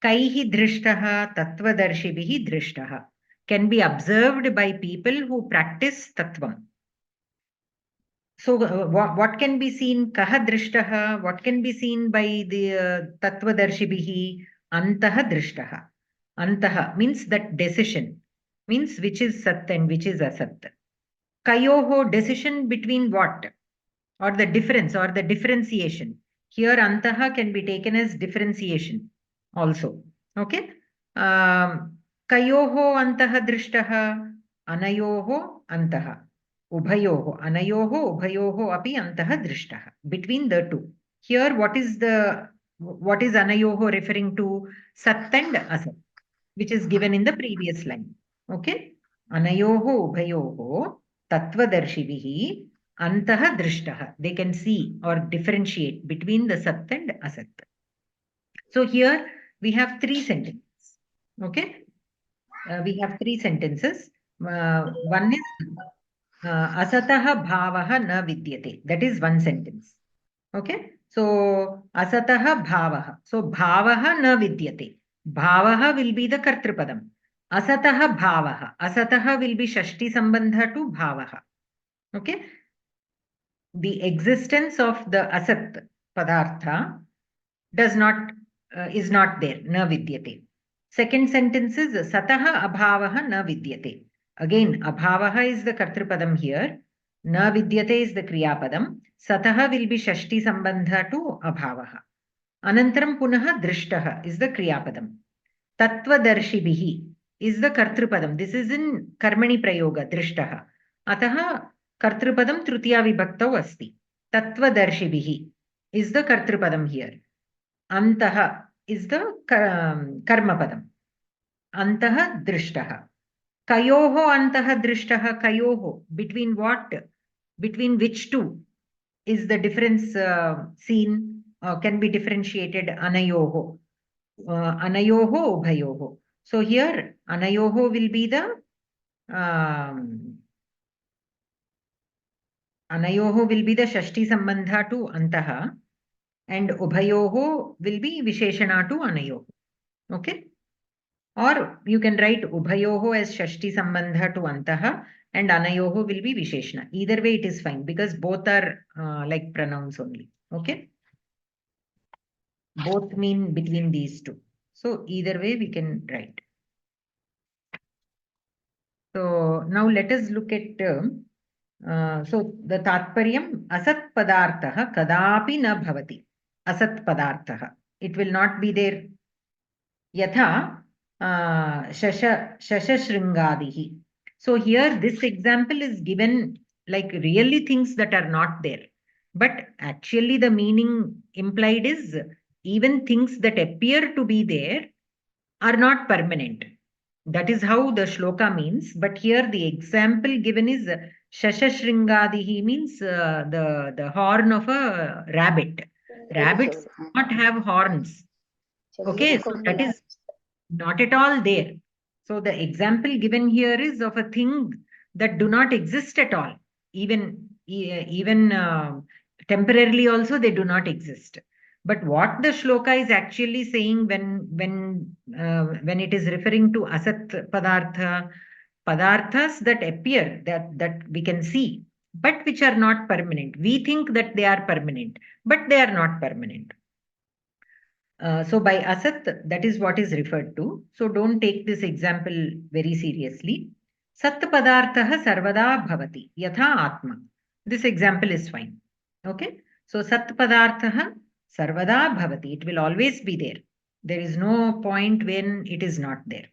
Kaihi drishtaha tattvadarshibhihi drishtaha. Can be observed by people who practice tattvam. So what can be seen? Kaha drishtaha. What can be seen by the tattvadarshibhihi? Antaha drishtaha. Antaha means that decision. Means which is sat and which is asat. Kayoho, decision between what? Or the difference or the differentiation. Here antaha can be taken as differentiation also. Okay. Kayoho antaha drishtaha. Anayoho antaha. Ubhayoho. Anayoho ubhayoho api antaha drishtaha. Between the two. Here what is anayoho referring to? Sat and asat, which is given in the previous line. Okay. Anayoho ubhayoho tattvadarshibhihi antaha drishtaha. They can see or differentiate between the sat and asat. So here we have three sentences. Okay. We have three sentences. One is asataha bhavaha na vidyate. That is one sentence. Okay. So asataha bhavaha. So bhavaha na vidyate. Bhavaha will be the kartrupadam. Asataha bhavaha. Asataha will be shashti sambandha to bhavaha. Okay. The existence of the asat padartha is not there. Na vidyate. Second sentence is sataha abhavaha na vidyate. Again, abhavaha is the kartrupadam here. Na vidyate is the kriyapadam. Sataha will be shashti sambandha to abhavaha. Anantaram punaha drishtaha is the kriyapadam. Tattvadarshibhihi is the kartrupadam. This is in karmani prayoga, drishtaha. Ataha kartrupadam trutiya vibhaktau asti. Tattvadarshibhihi is the kartrupadam here. Antaha is the karmapadam. Antaha drishtaha. Kayoho antaha drishtaha. Kayoho. Between what? Between which two is the difference seen? Can be differentiated. Anayoho. Anayoho ubhayoho. So here anayoho will be the shashti sambandha to antaha, and ubhayoho will be visheshana to anayoho. Okay. Or you can write ubhayoho as shashti sambandha to antaha and anayoho will be visheshana. Either way it is fine because both are like pronouns only. Okay. Both mean between these two. So either way we can write. So now let us look at so the tatparyam asat padarthaha kadapi na bhavati. Asat padarthaha. It will not be there. Yatha shashashringadihi. So here this example is given like really things that are not there. But actually the meaning implied is even things that appear to be there are not permanent. That is how the shloka means. But here the example given is shashashringadihi means the horn of a rabbit. Rabbits do not have horns. Okay, so that is not at all there. So the example given here is of a thing that do not exist at all. Even temporarily also they do not exist. But what the shloka is actually saying when it is referring to asat padartha, padarthas that appear, that we can see, but which are not permanent. We think that they are permanent, but they are not permanent. So by asat, that is what is referred to. So don't take this example very seriously. Sat padartha sarvada bhavati yatha atma. This example is fine. Okay. So sat padartha sarvada bhavati. It will always be there. There is no point when it is not there.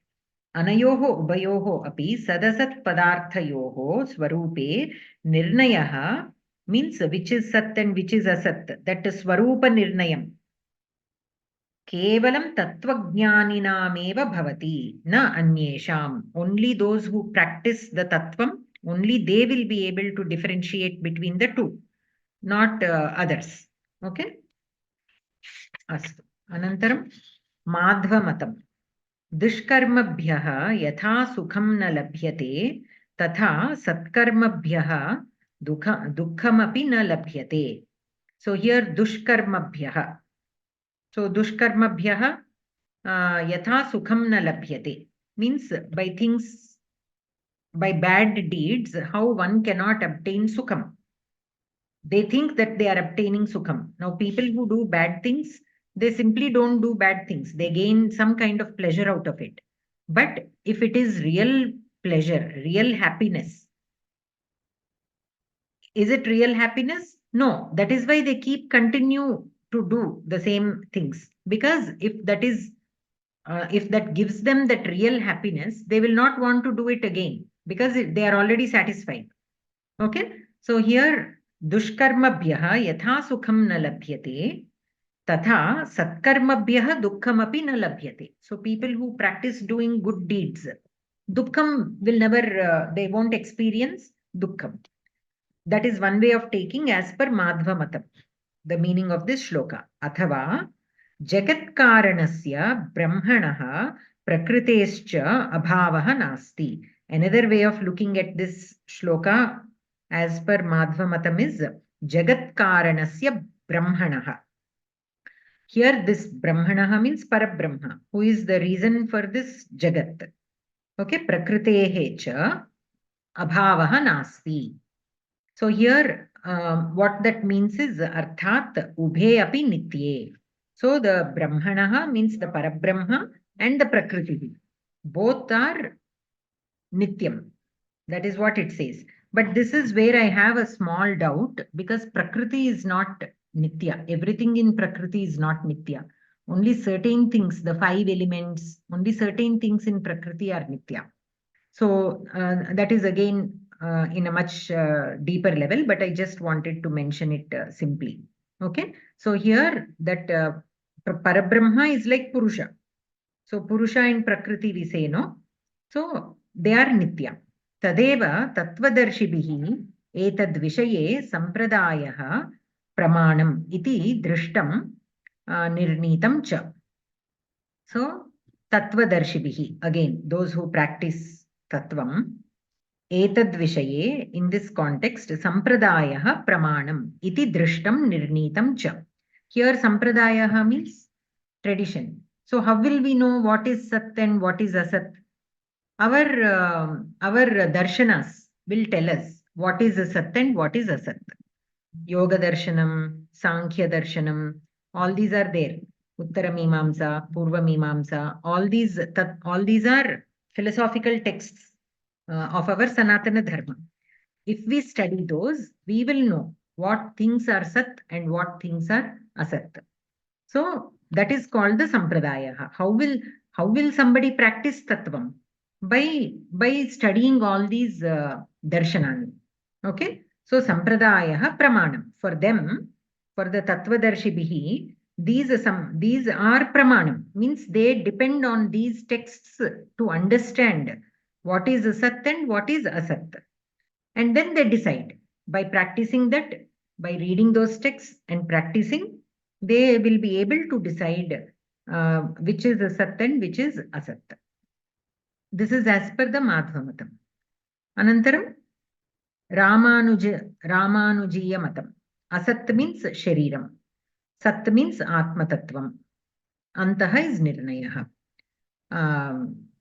Anayoho ubayoho api sadasat padarthayoho swarupe nirnayaha means which is sat and which is asat. That is swarupa nirnayam. Kevalam tattvajnaninameva bhavati na anyesham. Only those who practice the tattvam, only they will be able to differentiate between the two, not others. Okay. Astu. Anantaram madhvamatam. Dushkarmabhyah yatha sukham na labhyate tatha satkarmabhyah dukkhamapi na labhyate. So here dushkarmabhyah. So dushkarmabhyah yatha sukham na labhyate means by bad deeds, how one cannot obtain sukham. They think that they are obtaining sukham. Now people who do bad things, they simply don't do bad things. They gain some kind of pleasure out of it. But if it is real pleasure, real happiness, is it real happiness? No. That is why they continue to do the same things. Because if that gives them that real happiness, they will not want to do it again because they are already satisfied. Okay. So here dushkarmabhyah yatha sukham na labhyate tatha satkarmabhyah dukkhamapi na labhyate. So people who practice doing good deeds, dukkham will never, they won't experience dukkham. That is one way of taking as per Madhva Matam, the meaning of this shloka. Athava jagat karanasya brahmanaha prakritescha abhavaha nasti. Another way of looking at this shloka as per Madhva Matam is jagat karanasya brahmanaha. Here this brahmanaha means parabrahma, who is the reason for this jagat. Okay, prakritehe cha abhavaha nasti. So here what that means is arthat ubhe api nitye. So the brahmanaha means the parabrahma and the prakriti. Both are nityam. That is what it says. But this is where I have a small doubt because prakriti is not nitya. Everything in prakriti is not nitya. Only certain things, the 5 elements, only certain things in prakriti are nitya. So that is again in a much deeper level, but I just wanted to mention it simply. Okay. So here that Parabrahma is like Purusha. So Purusha and Prakriti we say, no? So they are Nitya. Tadeva Tattvadarshibhihi etad vishaye sampradayah pramanam iti drishtam nirnitam cha. So Tattvadarshibhihi, again, those who practice Tattvam, etad vishaye, in this context, sampradayah pramanam iti drishtam nirnitam cha. Here sampradayah means tradition. So how will we know what is sat and what is asat? Our darshanas will tell us what is asat and what is asat. Yoga darshanam, Sankhya darshanam, all these are there. Uttara Mimamsa, Purva Mimamsa, all these are philosophical texts of our Sanatana Dharma. If we study those, we will know what things are sat and what things are asat. So That is called the sampradaya. How will somebody practice tattvam? By studying all these darshanani. Okay, so sampradaya pramanam for them, for the tattvadarshibhihi. These are pramanam, means they depend on these texts to understand what is sat and what is asat, and then they decide by practicing that, by reading those texts and practicing, they will be able to decide which is sat and which is asat. This is as per the Madhvamatam. Anantaram Ramanujiya Matam. Asat means Shariram. Sat means Atmatattvam. Antaha is Nirnayaha.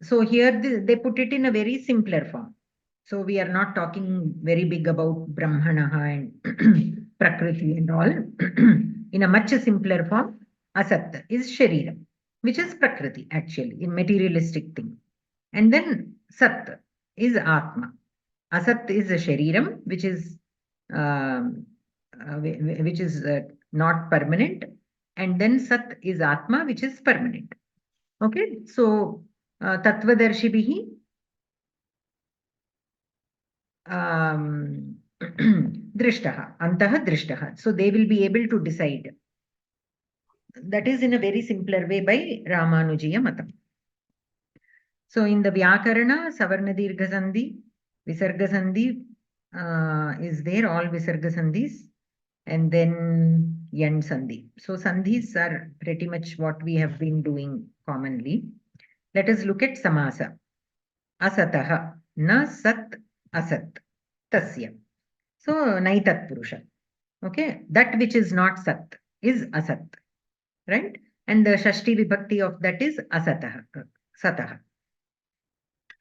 So here they put it in a very simpler form. So we are not talking very big about Brahmanaha and Prakriti and all. In a much simpler form, Asat is Shariram, which is Prakriti actually, a materialistic thing. And then Sat is Atma. Asat is a Shariram, which is not permanent. And then Sat is Atma, which is permanent. Okay, so Tattvadarshibhihi Drishtaha, Antaha Drishtaha. So they will be able to decide. That is in a very simpler way by Ramanujiya Matam. So in the Vyakarana, Savarna Dirgha Sandhi, Visarga Sandhi is there, all Visarga Sandhis, and then Yan Sandhi. So Sandhis are pretty much what we have been doing commonly. Let us look at Samasa. Asataha, na sat asat, tasya. So Naitat Purusha. Okay, that which is not Sat is Asat, right? And the Shashti Vibhakti of that is Asataha, Sataha.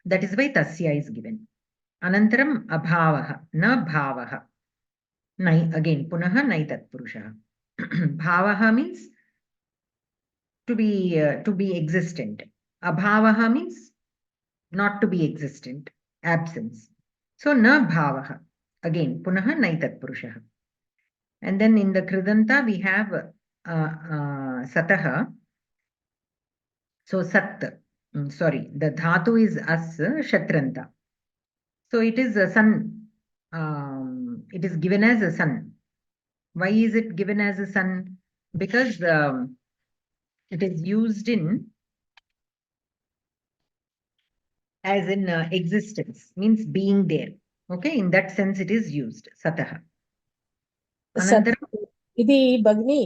That is why Tasya is given. Anantaram Abhavaha, na Bhavaha. Again, Punaha Naitat Purusha. Bhavaha means to be existent. Abhavaha means not to be existent, absence. So na Bhavaha. Again, Punaha Naitat Purusha. And then in the Kridanta we have Sataha. So Sat, sorry, the Dhatu is As, Shatranta. So it is a sun. It is given as a sun. Why is it given as a sun? Because it is used as in existence, means being there. Okay, in that sense it is used. Sataha.
ఇది భగిని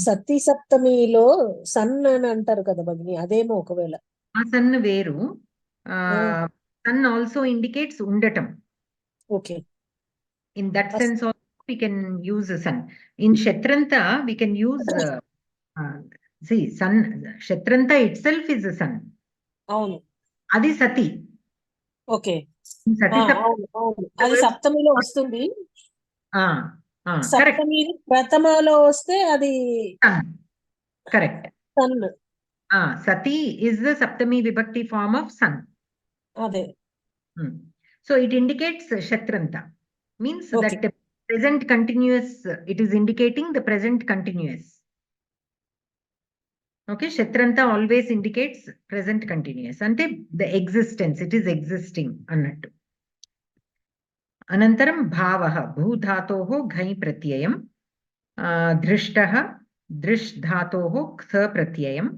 సతీ సప్తమిలో sun అని అంటారు కదా భగిని, అదేమో ఒకవేళ
ఆ sun వేరు. Sun also indicates undatam.
Okay.
In that sense also we can use a sun. In Shatranta we can use see sun. Shatranta itself is a sun.
అవును,
Adi Sati.
Okay,
Sati
అది సప్తమిలో వస్తుంది. సప్తమి ప్రథమలో వస్తే అది
correct.
Sun.
Sati is the Saptami Vibhakti form of sun.
అదే.
So it indicates Shatranta, means
Okay.
that present continuous, it is indicating the present continuous. Okay, Shatranta always indicates present continuous. Ante the existence, it is existing annattu. Anantaram bhavaha, bhu dhatoho ghai pratyayam, drishtaha, drish dhatoho ktha pratyayam.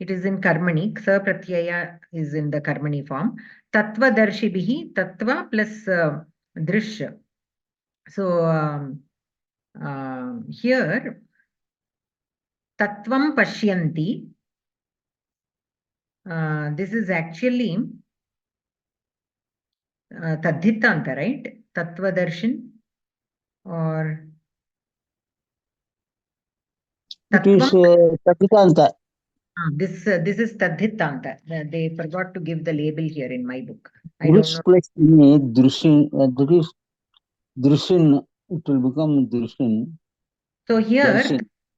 It is in karmani, ktha pratyaya is in the karmani form. Tattva darshibhihi, tattva plus drish. So here tattvam pashyanti. This is actually tadhitanta, right? Tattva darshan or
it is tadhitanta.
This is tadhitanta. They forgot to give the label here in my book. I
Which
don't know.
place drushin, that is drushin, it will become drushin.
So here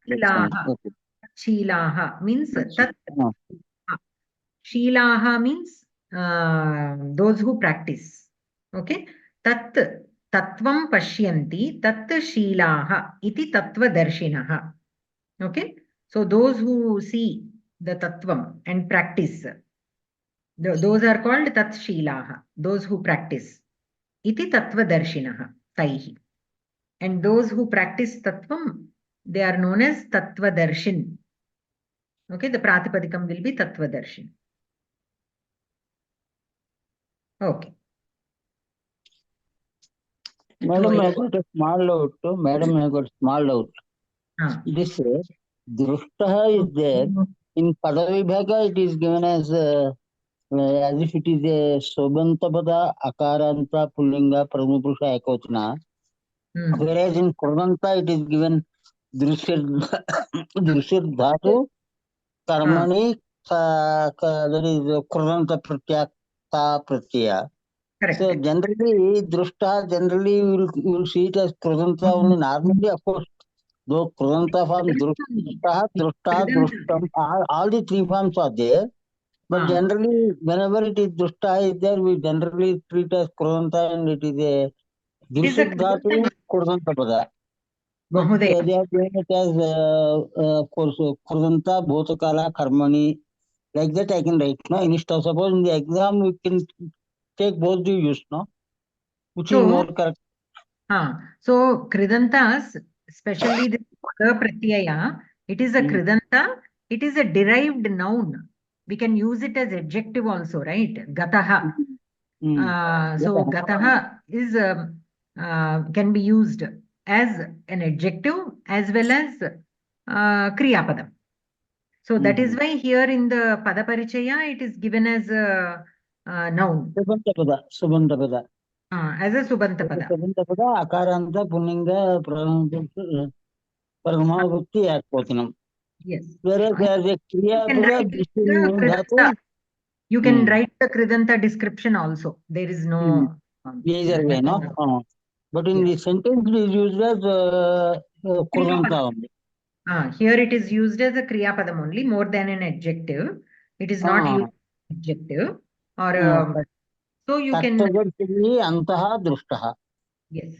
Shilaha. Okay.
Shilaha means tat. Shilaha means those who practice. Okay, tat tattvam pashyanti tat shilaha iti tattva darshinaha. Okay, So those who see the tattvam and practice, those are called tatshilaha, those who practice. Iti tattvadarshinaha, taihi. And those who practice tattvam, they are known as tattvadarshin. Okay, the pratipadikam will be tattvadarshin. Okay.
Madam, I got a small doubt. Madam, I got a small doubt. This drishtaha is there. In Padavibhaga, it is given as if it is a Sobantapada, Akaranta, Pullinga, Pramupusha, Ekotna. Whereas in Kurdanta, it is given Drishir Dhatu, Karmani, that is Kurdanta Pratyakta Pratya.
Correct.
So generally, Drushta, generally you will see it as Krudanta only. Normally, of course, though Krudanta form, Drushta, Drushtam, all the three forms are there. But generally, whenever it is Drushta is there, we generally treat as Krudanta and it is a Drushidhatu Krudanta Pada. But they are doing it as, of course, Krudanta, Bhotakala, Karmani. Like that I can write. No? Instead, suppose in the exam, we can take both the use, no? Which is more correct.
So kridantas, especially the pratyaya, it is a kridanta, it is a derived noun. We can use it as adjective also, right? Gataha. So gataha is can be used as an adjective as well as kriyapadam. So that is why here in the padaparichaya it is given as a noun.
Subhantapada.
As a subhantapada.
Subhantapada, akaranta, punninga, paramavukti, ekvatinam.
Yes.
Whereas as a kriyapada,
you can write the kridanta description also. There is no
either way, no? But in the sentence it is used as kurdanta only.
Here it is used as a kriyapadam only, more than an adjective. It is not used as adjective. Or so you can.
Antaha drushtaha.
Yes.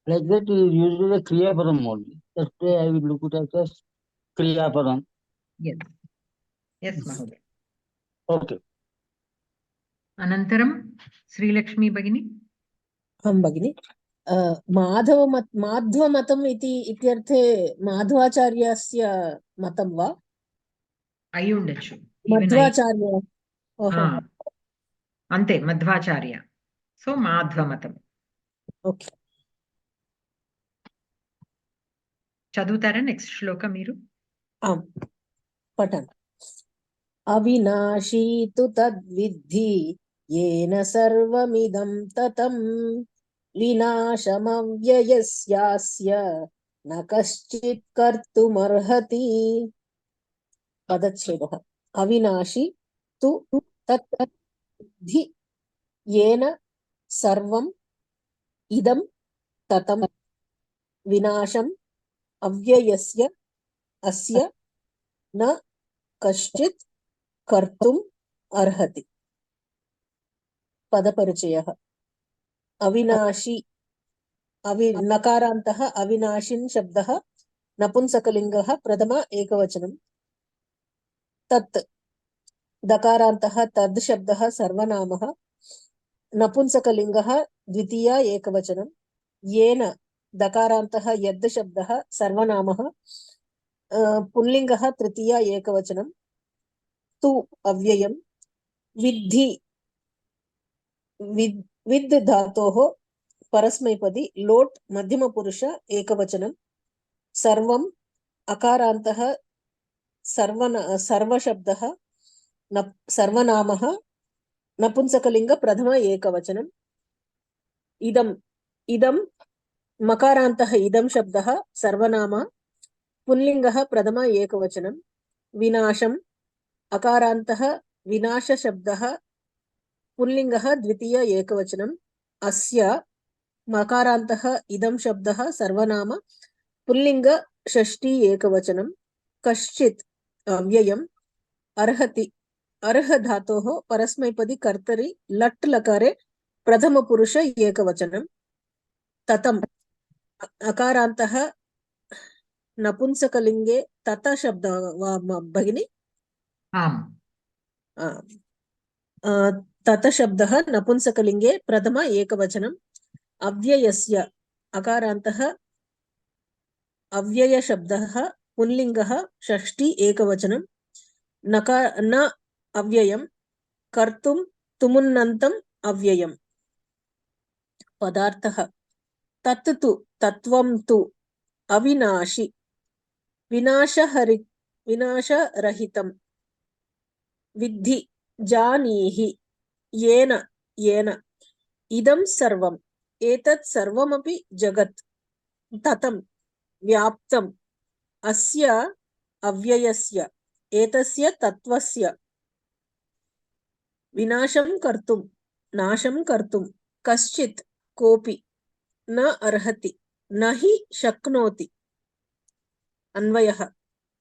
Like that it is used as a kriyapadam only. That's why I will look at it as kriyapadam.
Yes. Yes, Mahoday.
Okay.
Anantaram, Sri Lakshmi Bhagini.
Bhagini. माधवमतम् इति इत्यर्थे माधवाचार्यस्य मतं वा?
अयुण्डच्चु.
Madhvacharya.
Ante Madhvacharya. So Madhvamatam.
Okay.
Chadutara next shloka Miru.
Patan. Avinashi tu tadvidhi yena sarvamidam tatam vinashamavyyasyasya na kaschit kartumarhati. Padachhedah. Avinashi tu tadvidhi yena sarvam idam tatam vinasham avyayasya asya na kaschit kartum arhati. Padaparichayah. Avinashi nakarantaha avinashin shabdaha napunsakalingaha pradama ekavachanam. Tat dakarantaha tad shabdaha sarvanamaha napunsakalingaha dvitiya ekavachanam. Yena dakarantaha yad shabdaha sarvanamaha पुल्लिंगः तृतीया एकवचनं तु अव्ययं विद्धि विद् धातोः परस्मैपदी लोट् मध्यमपुरुष एकवचनं सर्वं अकारान्तः सर्वशब्दः सर्वनामः नपुंसकलिंग प्रथम एकवचनं इदं मकारान्तः इदं शब्दः सर्वनाम पुल्लिंगः प्रथम एकवचनं विनाशम् अकारान्तः विनाश शब्दः पुल्लिंगः द्वितीय एकवचनं अस्य मकारान्तः इदं शब्दः सर्वनाम पुल्लिंग षष्ठी एकवचनं कश्चित् अव्ययम् अर्हति अर्ह धातोः परस्मैपदी कर्तरि लट् लकारे प्रथम पुरुष एकवचनं ततम् अकारान्तः नपुंसकलिंगे तत शब्द भगिनी
आम्
तत शब्दः नपुंसकलिङ्गे प्रथम एकवचनम् अव्ययस्य अकारान्तः अव्ययशब्दः पुल्लिङ्गः षष्ठी एकवचनं न अव्ययं कर्तुं तुमुन्नन्तम् अव्ययम् पदार्थः तत् तु तत्त्वं तु अविनाशि विनाशरहितं विद्धि जानीहि येन इदं सर्वम् एतत् सर्वमपि जगत् ततं व्याप्तम् अस्य अव्ययस्य एतस्य तत्त्वस्य विनाशं कर्तुं नाशं कर्तुं कश्चित् कोऽपि न अर्हति न हि शक्नोति अन्वयः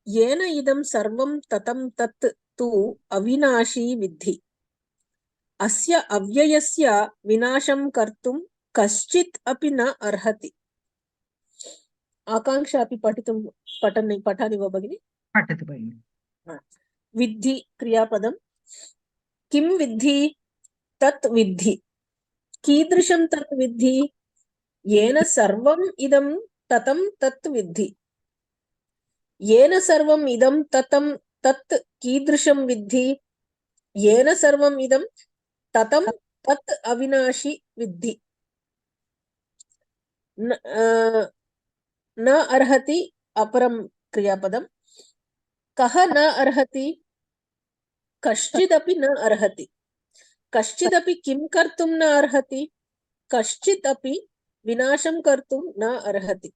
येन इदं सर्वं ततं तत् तु अविनाशी विद्धि अस्य अव्ययस्य विनाशं कर्तुं कश्चित् अपि न अर्हति आकांक्षा अपि पठानि वा भगिनि
पठतु भगिनि
विद्धि क्रियापदं किं विद्धि तत् विद्धि कीदृशं तत् विद्धि येन सर्वम् इदं ततं तत् विद्धि येन सर्वम् इदं ततं तत् कीदृशं विद्धि येन सर्वम् इदं ततं तत् अविनाशी विद्धि न अर्हति अपरं क्रियापदं कः न अर्हति कश्चिदपि न अर्हति कश्चिदपि किं कर्तुं न अर्हति कश्चित् अपि विनाशं कर्तुं न अर्हति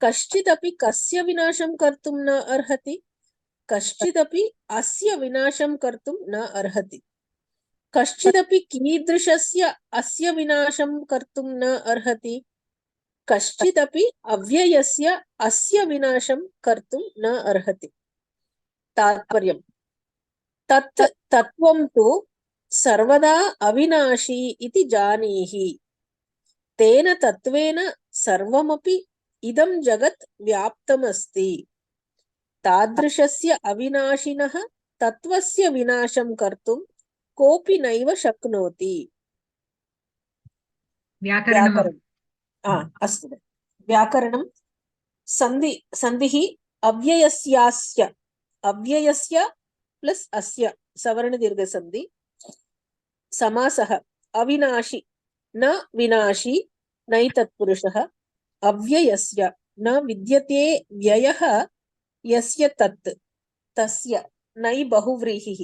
कश्चिदपि कस्य विनाशं कर्तुं न अर्हति कश्चिदपि अस्य विनाशं कर्तुं न अर्हति कश्चिदपि कीदृशस्य अस्य विनाशं कर्तुं न अर्हति कश्चिदपि अव्ययस्य अस्य विनाशं कर्तुं न अर्हति तात्पर्यम् तत् तत्त्वं तु सर्वदा अविनाशी इति जानीहि तेन तत्त्वेन सर्वमपि इदं जगत् व्याप्तमस्ति तादृशस्य अविनाशिनः तत्त्वस्य विनाशं कर्तुं कोऽपि नैव शक्नोति व्याकरणम् अस्तु व्याकरणं सन्धिः अव्ययस्य प्लस अस्य सवर्णदीर्घसन्धि समासः अविनाशी न विनाशी नैतत्पुरुषः अव्ययस्य न विद्यते व्ययः यस्य तत् तस्य नै बहुव्रीहिः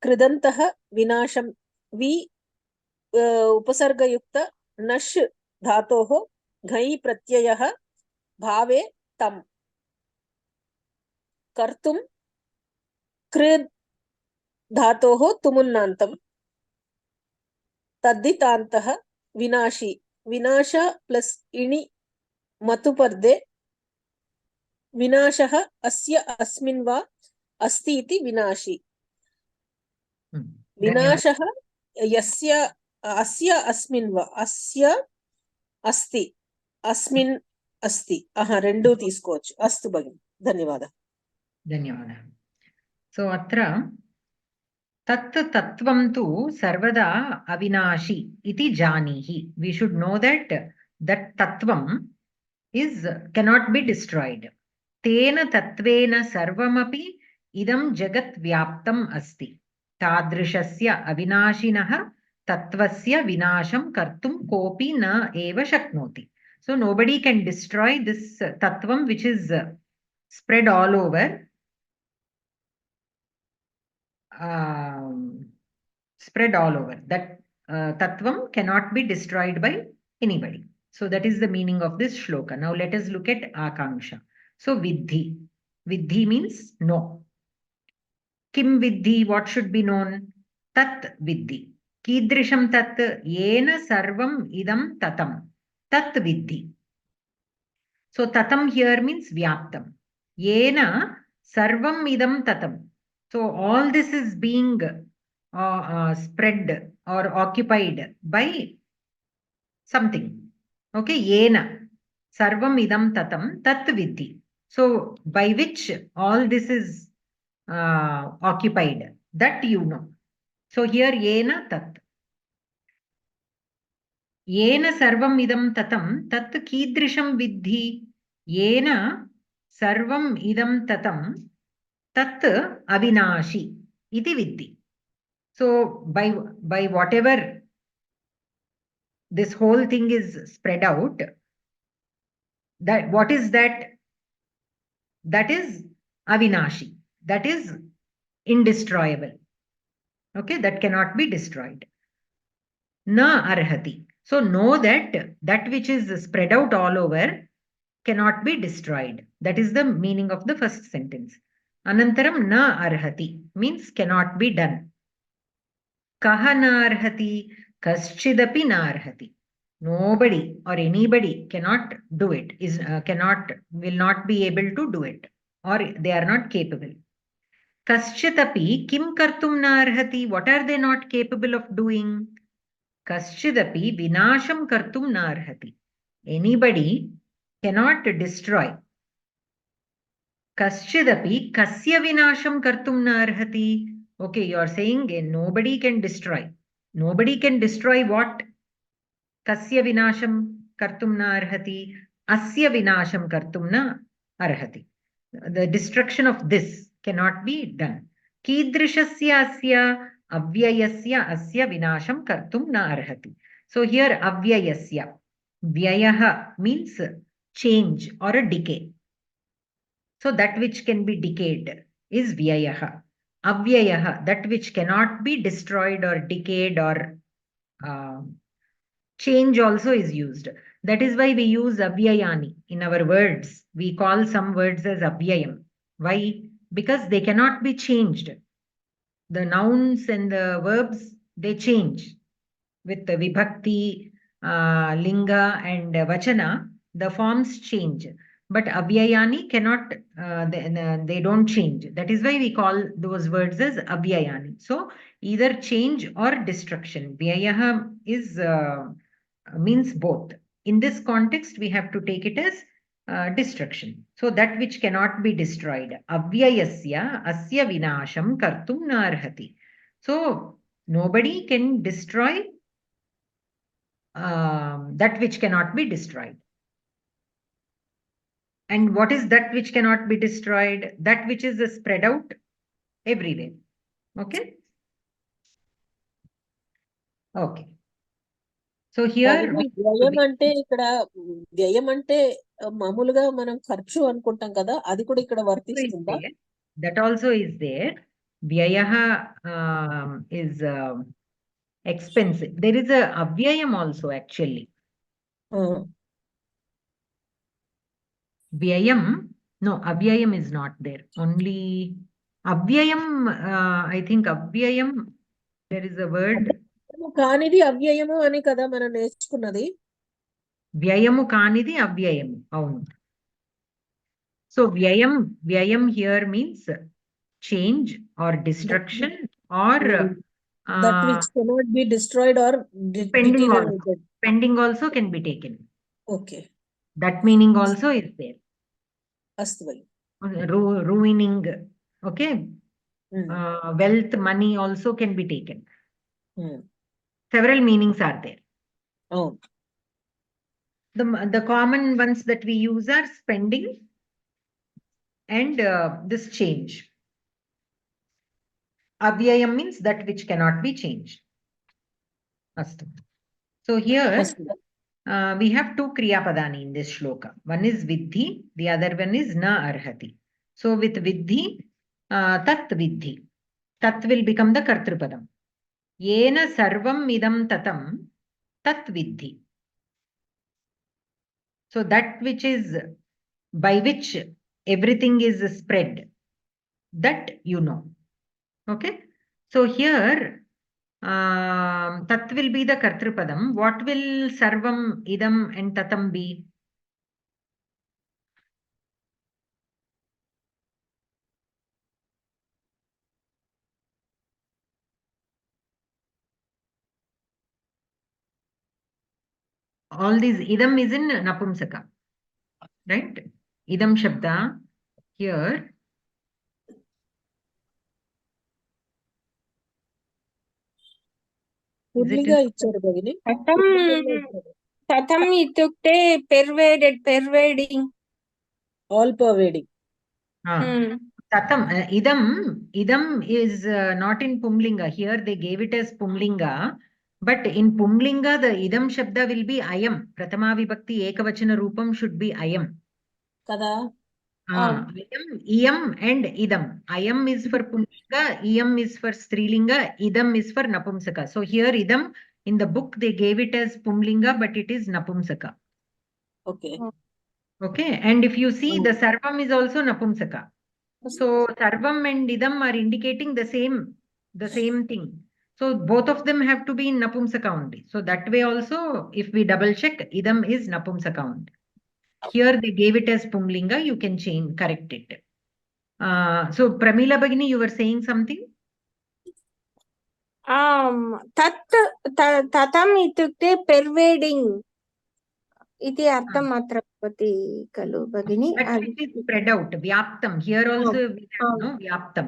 कृदन्तः विनाशं वि उपसर्गयुक्त नश् धातोः घञ् प्रत्ययः भावे तम् कर्तुं कृ धातोः तुमुन्नान्तं तद्धितान्तः विनाशी विनाश प्लस इणि मतुपर्दे विनाशः अस्य अस्मिन् वा अस्ति इति विनाशी विनाशः यस्य अस्य अस्मिन् वा अस्य अस्ति अस्मिन् अस्ति रेण्डु तीस्कोवच्चु अस्तु भगिनि धन्यवादः
सो अत्र तत् तत्त्वं तु सर्वदा अविनाशी इति जानीहि वी शुड नो दैट तत्त्वं cannot be destroyed तेन तत्त्वेन सर्वमपि इदं जगत् व्याप्तम् अस्ति तादृशस्य अविनाशिनः तत्त्वस्य विनाशं कर्तुं कोऽपि न एव शक्नोति so nobody can destroy this tattvam which is spread all over that tattvam cannot be destroyed by anybody. So that is the meaning of this shloka. Now let us look at akanksha. So viddhi means no. Kim viddhi, what should be known? Tat viddhi. Kidrisham tat yena sarvam idam tatam. Tat viddhi. So tatam here means vyaptam. Yena sarvam idam tatam. So all this is being spread or occupied by something. Okay, yena. sarvam idam tatam tat vidhi. So by which all this is occupied, that you know. So here yena tat. Yena sarvam idam tatam tat kidrisham vidhi. Yena sarvam idam tatam tat avinashi iti vidhi. So by whatever this whole thing is spread out, that what is that? That is avinashi. That is indestructible. Okay, that cannot be destroyed. Na arhati. So know that that which is spread out all over cannot be destroyed. That is the meaning of the first sentence. Anantaram na arhati means cannot be done. Kaha na arhati, kaschidapi na arhati. Nobody or anybody cannot do it, will not be able to do it, or they are not capable. Kaschitapi kim kartum na arhati. What are they not capable of doing? Kaschidapi vinasham kartum na arhati. Anybody cannot destroy. Kaschidapi kasya vinasham kartum na arhati. Okay, you are saying nobody can destroy. Nobody can destroy what? Kasya vinasham kartum na arhati. Asya vinasham kartum na arhati. The destruction of this cannot be done. Kidrishasya asya avyayasya asya vinasham kartum na arhati. So here avyayasya. Vyayaha means change or a decay. So that which can be decayed is vyayaha. Avyayaha, that which cannot be destroyed or decayed or change also is used. That is why we use avyayani in our words. We call some words as avyayam. Why? Because they cannot be changed. The nouns and the verbs, they change. With the vibhakti, linga and vachana, the forms change. But avyayani cannot, they don't change. That is why we call those words as avyayani. So either change or destruction. Vyayaha is means both. In this context, we have to take it as destruction. So that which cannot be destroyed. Avyayasya asya vinasham kartum na arhati. So nobody can destroy that which cannot be destroyed. And what is that which cannot be destroyed? That which is spread out everywhere. Okay? Okay. So here
వ్యయం అంటే ఇక్కడ వ్యయం అంటే మామూలుగా మనం ఖర్చు అనుకుంటాం కదా, అది కూడా ఇక్కడ వర్తిస్తుందా?
That also is there. Vyayaha is expensive. There is a avyayam also actually. Vyayam, no, avyayam is not there. Only avyayam, I think avyayam, there is a word.
కానిది అవ్యయము అని కదా మనం నేర్చుకున్నది.
Vyayamu kanidi avyayamu. Avunu. So vyayam here means change or destruction or
that which cannot be destroyed or deteriorated.
Spending also can be taken.
Okay.
That meaning also is there.
Astu bhai.
Ruining. Okay. Wealth, money also can be taken. Several meanings are there.
Oh.
The common ones that we use are spending and this change. Avyayam means that which cannot be changed. Astu. So here we have two kriya padani in this shloka. One is vidhi, the other one is na arhati. So with vidhi, tat vidhi. Tat will become the kartrupadam. Yena sarvam idam tatam tat vidhi. So that which is by which everything is spread, that you know. Okay. So here tat will be the kartrupadam. What will sarvam, idam and tatam be? All these idam is in napumsaka. right? Idam Shabda here.
పుల్లిగా ఇచ్చారు భగిని.
తతం ఇత్యుక్తే pervaded, pervading,
all pervading.
Tatam, idam is not in Pumlinga. Here they gave it as Pumlinga, but in Pumlinga the idam shabda will be ayam. Pratama vibhakti ekavachana roopam should be ayam.
కదా?
Ayam, iyam and idam. Ayam is for Pumlinga, iyam is for Strilinga, idam is for Napumsaka. So here idam, in the book they gave it as Pumlinga, but it is Napumsaka.
Okay.
Okay, and if you see the sarvam is also Napumsaka. So sarvam and idam are indicating the same thing. So both of them have to be in Napumsaka only. So that way also, if we double check, idam is Napumsaka only. Here they gave it as Pumlinga, you can correct it. So Pramila Bhagini, you were saying something?
తతం ఇత్యుక్తే pervading ఇది అర్థం మాత్ర భవతి ఖలు భగిని.
That which is spread out, vyaptam. Here also we have no vyaptam.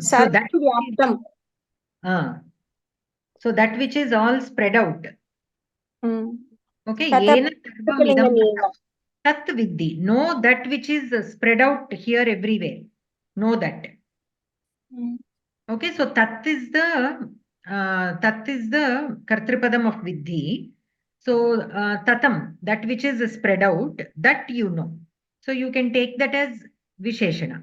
So that
vyaptam.
So that which is all spread out. Okay,
Tatam
yena sarvam idam tat vidhi. Know that which is spread out here everywhere. Know that. Okay, so tat is the kartripadam of vidhi. So tatam, that which is spread out, that you know. So you can take that as visheshana.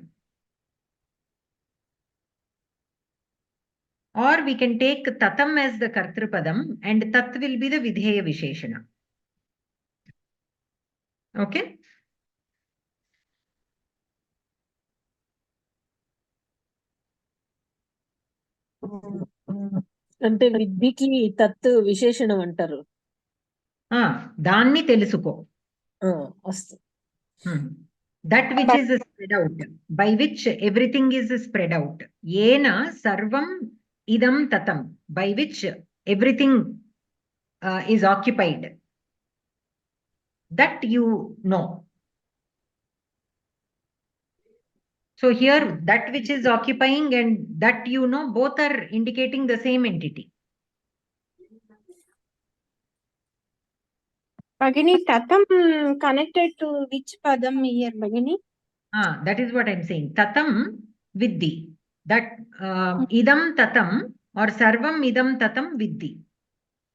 Or we can take tatam as the kartripadam and tat will be the vidheya visheshana. Okay?
అంటే విద్యకి తత్ విశేషణం అంటారు.
దాన్ని తెలుసుకో.
వస్తు.
That which is spread out, by which everything is spread out. Yena sarvam idam tatam, by which everything is occupied. That you know. So here, that which is occupying and that you know, both are indicating the same entity.
Bhagini, tatam connected to which padam here, Bhagini?
That is what I'm saying. Tatam vidhi. That idam tatam or sarvam idam tatam vidhi.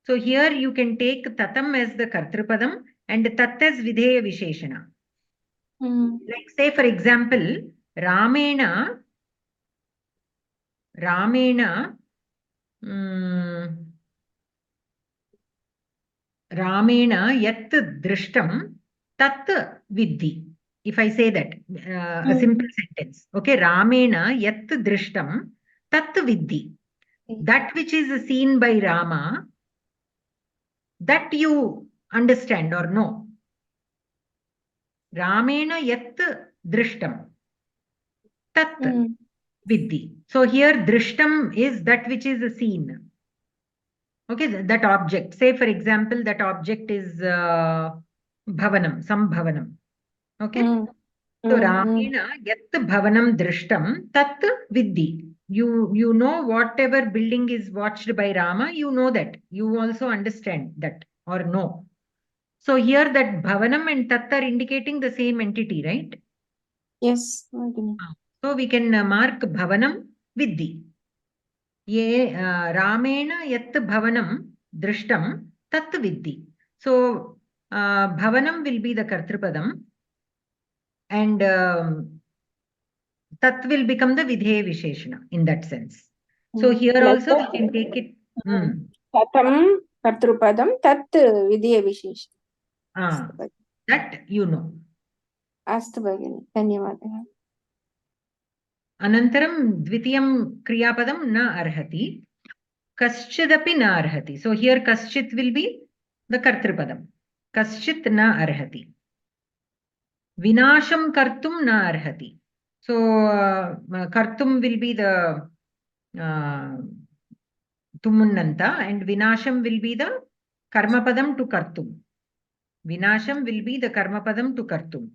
So here you can take tatam as the kartripadam and tat as vidheya visheshana. Like say for example, Ramena yat drishtam tat vidhi. If I say that, a simple sentence. Okay, Ramena yat drishtam tat vidhi. That which is seen by Rama, that you understand or know. Ramena yat drishtam tat vidhi. So here drishtam is that which is seen. Okay, that object. Say for example, that object is bhavanam, some bhavanam. Okay. So Ramena yat bhavanam drishtam tat vidhi. You know whatever building is watched by Rama, you know that. You also understand that or know. So here that bhavanam and tat are indicating the same entity, right?
Yes.
So we can mark bhavanam vidhi. Ye Ramena yat bhavanam drishtam tat vidhi. So bhavanam will be the kartripadam and tat will become the vidheya visheshana in that sense. So here also we can take it.
Tatam kartrupadam tat vidheya visheshana.
That you know.
Astu Bhagini. Dhanyavadaha.
Anantaram dvitiyam kriyapadam na arhati. Kaschidapi na arhati. So here kaschit will be the kartripadam. Kaschit na arhati. Vinasham kartum na arhati. So kartum will be the tumunnanta and vinasham will be the karmapadam to kartum. Vinasham will be the karma padam to kartum.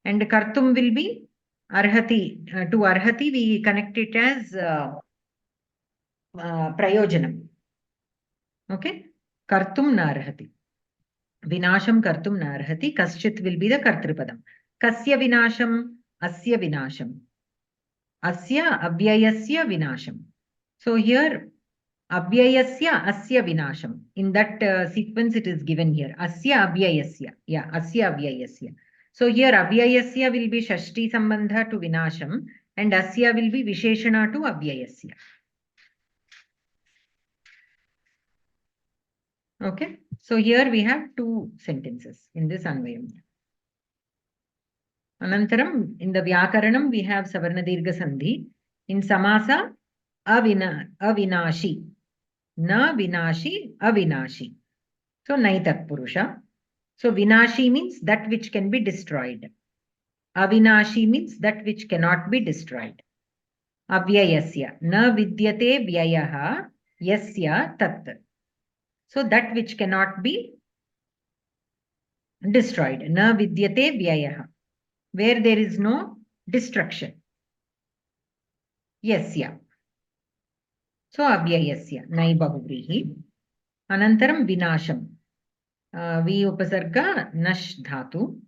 And kartum will be arhati. To arhati, we connect it as prayojanam. Okay? Kartum na arhati. Vinasham kartum na arhati. Kaschit will be the kartripadam. Kasya vinasham, asya vinasham. Asya avyayasya vinasham. So here, avyayasya asya vinasham. In that sequence, it is given here. Asya avyayasya. Yeah, asya avyayasya. So here, avyayasya will be shashti sambandha to vinasham, and asya will be visheshana to avyayasya. Okay. So here we have two sentences in this Anvayam. Anantaram, in the Vyakaranam, we have Savarna Dirgha Sandhi. In Samasa, avinashi. Na vinashi, avinashi. So, Naitat Purusha. So, vinashi means that which can be destroyed. Avinashi means that which cannot be destroyed. Avyayasya. Na vidyate vyayaha yasya tat. So, that which cannot be destroyed. Na vidyate vyayaha. Where there is no destruction. Yasya. So, avyayasya. Nai bahuvrihi. Anantaram vinasham. Vi upasarga nash dhatu.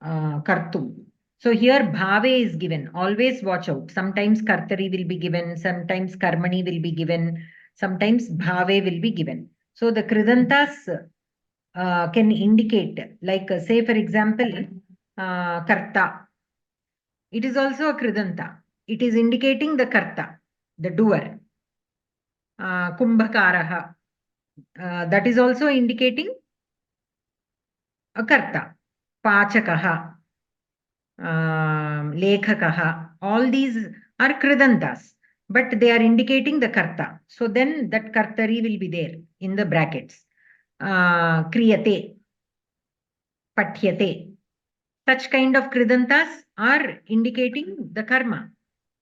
Kartum. So here bhave is given. Always watch out. Sometimes kartari will be given. Sometimes karmani will be given. Sometimes bhave will be given. So the kridantas can indicate, like say for example, karta. It is also a kridanta. It is indicating the karta, the doer. Kumbhakaraha. That is also indicating a karta. Pachakaha. Lekhakaha. All these are kridantas, but they are indicating the karta. So then that kartari will be there in the brackets. Kriyate. Pathyate. Such kind of kridantas are indicating the karma.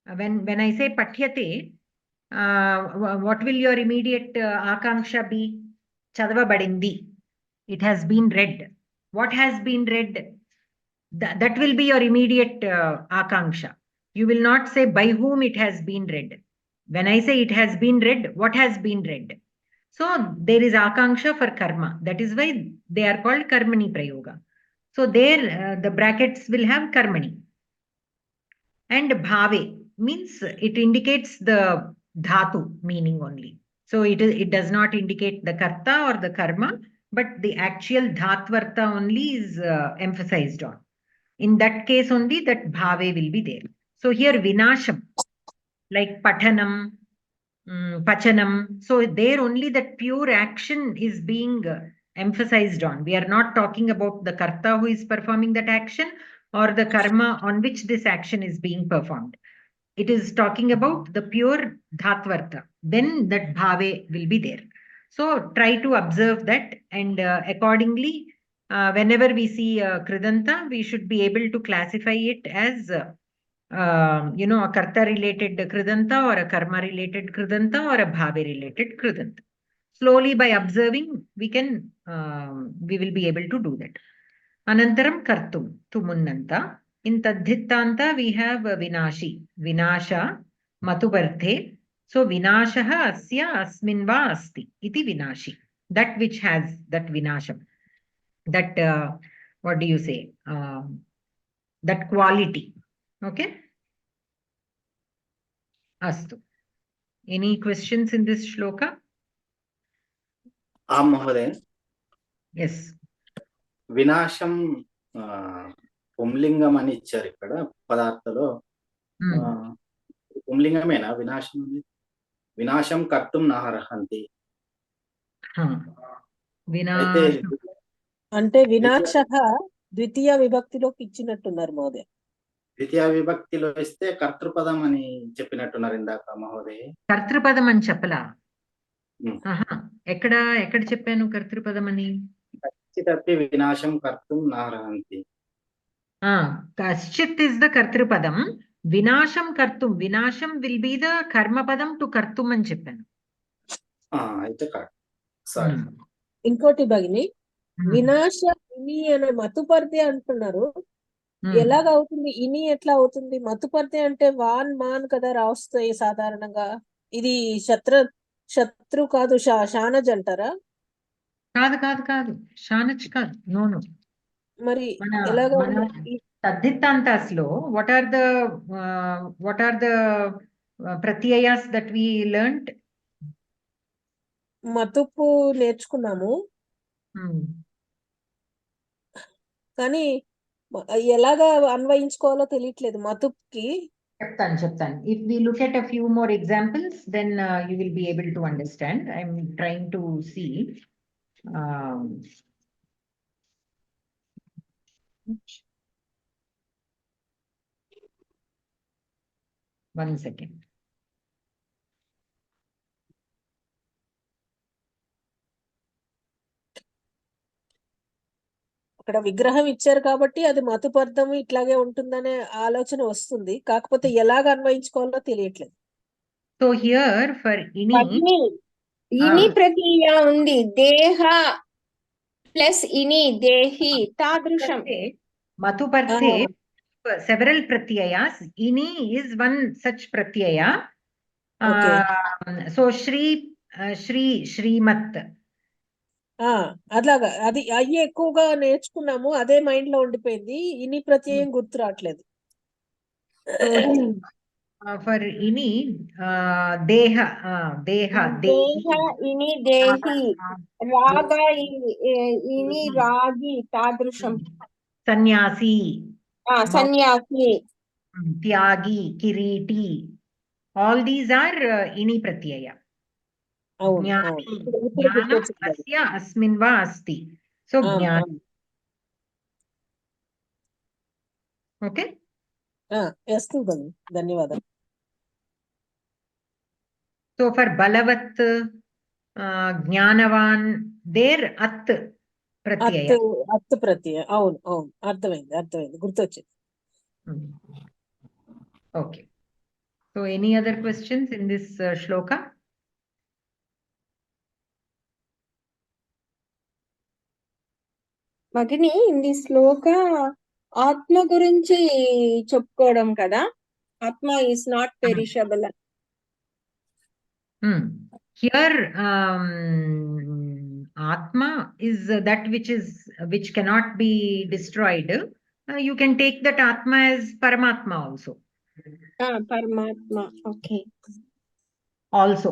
When I say pathyate, what will your immediate akanksha be? Chadava badindi. It has been read. What has been read? That will be your immediate akanksha. You will not say by whom it has been read. When I say it has been read, what has been read? So there is akanksha for karma. That is why they are called karmani prayoga. So there the brackets will have karmani. And bhave means it indicates the dhatu meaning only. So it does not indicate the karta or the karma, but the actual dhatvartha only is emphasized on. In that case only that bhave will be there. So here vinasham, like pathanam, pachanam. So there only that pure action is being emphasized on. We are not talking about the karta who is performing that action or the karma on which this action is being performed. It is talking about the pure dhatvartha. Then that bhave will be there. So try to observe that, and accordingly, whenever we see kridanta, we should be able to classify it as a karta related kridanta or a karma related kridanta or a bhave related kridanta. Slowly by observing, we will be able to do that. Anantaram kartum to munnanta. In tadhittanta, we have vinashi, vinasha, matubarte. So vinashaha asya asmin va asti iti vinashi. That which has that vinasham. That, what do you say? That quality. Okay? Astu. Any questions in this shloka?
Mahoday.
Yes.
Vinasham పుంలింగం అని ఇచ్చారు ఇక్కడ పదార్థలో. పుంలింగమేనా వినాశం? వినాశం కర్తుం నాహర్హంతి.
అంటే వినాశః ద్వితీయ విభక్తిలోకి ఇచ్చినట్టున్నారు మహోదయ.
ద్వితీయ విభక్తిలో ఇస్తే కర్తృపదం అని చెప్పినట్టున్నారు ఇందాక మహోదయ.
కర్తృపదం అని చెప్పలా? ఎక్కడ చెప్పాను కర్తృపదం అని?
కచ్చితప్పి వినాశం కర్తుం నాహర్హంతి.
Kaschit is the kartripadam. Vinasham kartum. Vinasham will be the karma padam to kartum అని చెప్పాను.
అయితే కరెక్ట్. సారీ.
ఇంకోటి భగిని, వినాశ ఇని అనే మతుపర్తి అంటున్నారు. ఎలాగ అవుతుంది? ఇని ఎట్లా అవుతుంది? మతుపర్తి అంటే వాన్ మాన్ కదా రాస్తాయి సాధారణంగా. ఇది శత్రు కాదు, షానజ్ అంటారా?
కాదు కాదు కాదు, షానచ్ కాదు. No no.
మరి
మన
ఎలాగ
మన తద్దిత్తాంతాస్లో what are the pratyayas that we learnt?
మతుపు నేర్చుకున్నాము, కానీ ఎలాగా అన్వయించుకోవాలో తెలియట్లేదు మతుప్కి.
చెప్తాను. If we look at a few more examples, then you will be able to understand. I'm trying to see. One second.
అక్కడ విగ్రహం ఇచ్చారు కాబట్టి అది మతుపర్థం ఇట్లాగే ఉంటుందనే ఆలోచన వస్తుంది, కాకపోతే ఎలాగ అన్వయించుకోవాలో తెలియట్లేదు.
So here for ini,
ఇని ప్రత్యయ ఉంది, దేహ ప్లస్ ఇని దేహి తాదృశం.
Matuparte, several pratyayas. Ini is one such pratyaya. So Shrimat.
అట్లాగా అది అయ్యి ఎక్కువగా నేర్చుకున్నాము, అదే మైండ్ లో ఉండిపోయింది. ఇని ప్రత్యయం గుర్తు రావట్లేదు.
For ini, deha
ఇని దేహి, రాగ ఇని రాగి తాదృశం.
సన్యాసి,
సన్యాసి,
tyagi, kiriti. All these are ini pratyaya. Asya asmin va asti. So jnana. Okay.
ధన్యవాదాలు.
So for balavat, జ్ఞానవాన్, there at pratyaya.
అత్ ప్రత్యయ. అవును, అర్థమైంది, గుర్తొచ్చింది.
Okay. So any other questions in this shloka?
భగిని, ఇన్ ది శ్లోక ఆత్మ గురించి చెప్పుకోవడం కదా, Atma is not perishable.
Here Atma is that which cannot be destroyed. You can take that Atma as Paramatma also.
Paramatma, okay.
Also.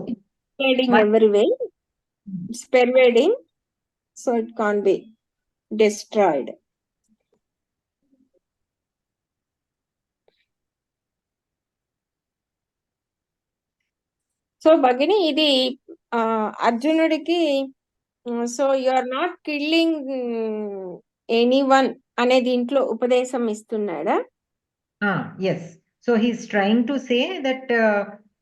Pervading everywhere. It's pervading, so it can't be destroyed. So భగిని, ఇది అర్జునుడికి so you are not killing anyone అనే దీంట్లో ఉపదేశం ఇస్తున్నాడా?
Yes. So he's trying to say that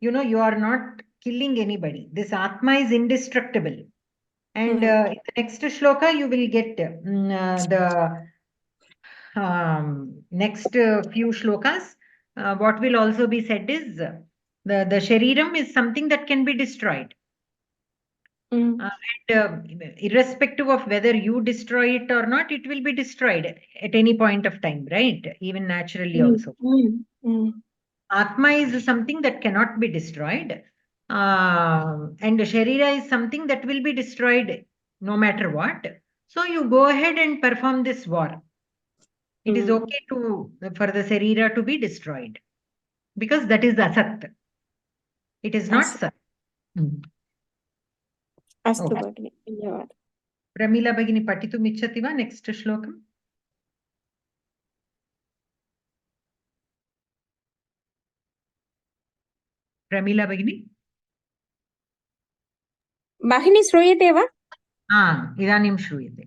you are not killing anybody. This Atma is indestructible. And in the next shloka you will get the next few shlokas. What will also be said is the shariram is something that can be destroyed. And irrespective of whether you destroy it or not, it will be destroyed at any point of time, right? Even naturally also. Atma is something that cannot be destroyed. And Sharira is something that will be destroyed no matter what. So you go ahead and perform this war. It is okay for the Sharira to be destroyed. Because that is Asat. It is not Sat.
Astu Bhagini. Dhanyawad.
Pramila Bhagini Patitum Ichchati va? Next shlokam. Pramila Bhagini.
Bhagini श्रूयते वा?
इदानीं श्रूयते.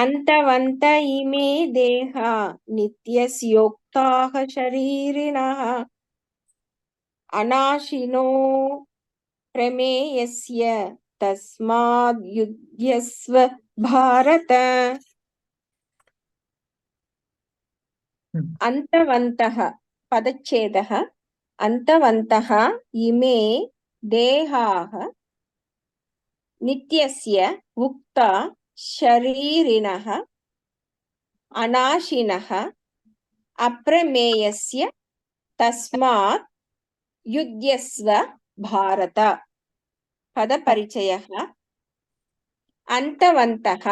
अंतवंत इमे देहा नित्यस्योक्ताः शरीरिणः अनाशिनो प्रमेयस्य तस्माद् युध्यस्व भारत. अंतवन्तः पदच्छेदः. अंतवन्तः इमे देहाः नित्यस्य उक्ता शरीरिणः अनाशिनः अप्रमेयस्य तस्मात् युध्यस्व भारत। पदपरिचयः। अन्तवन्तः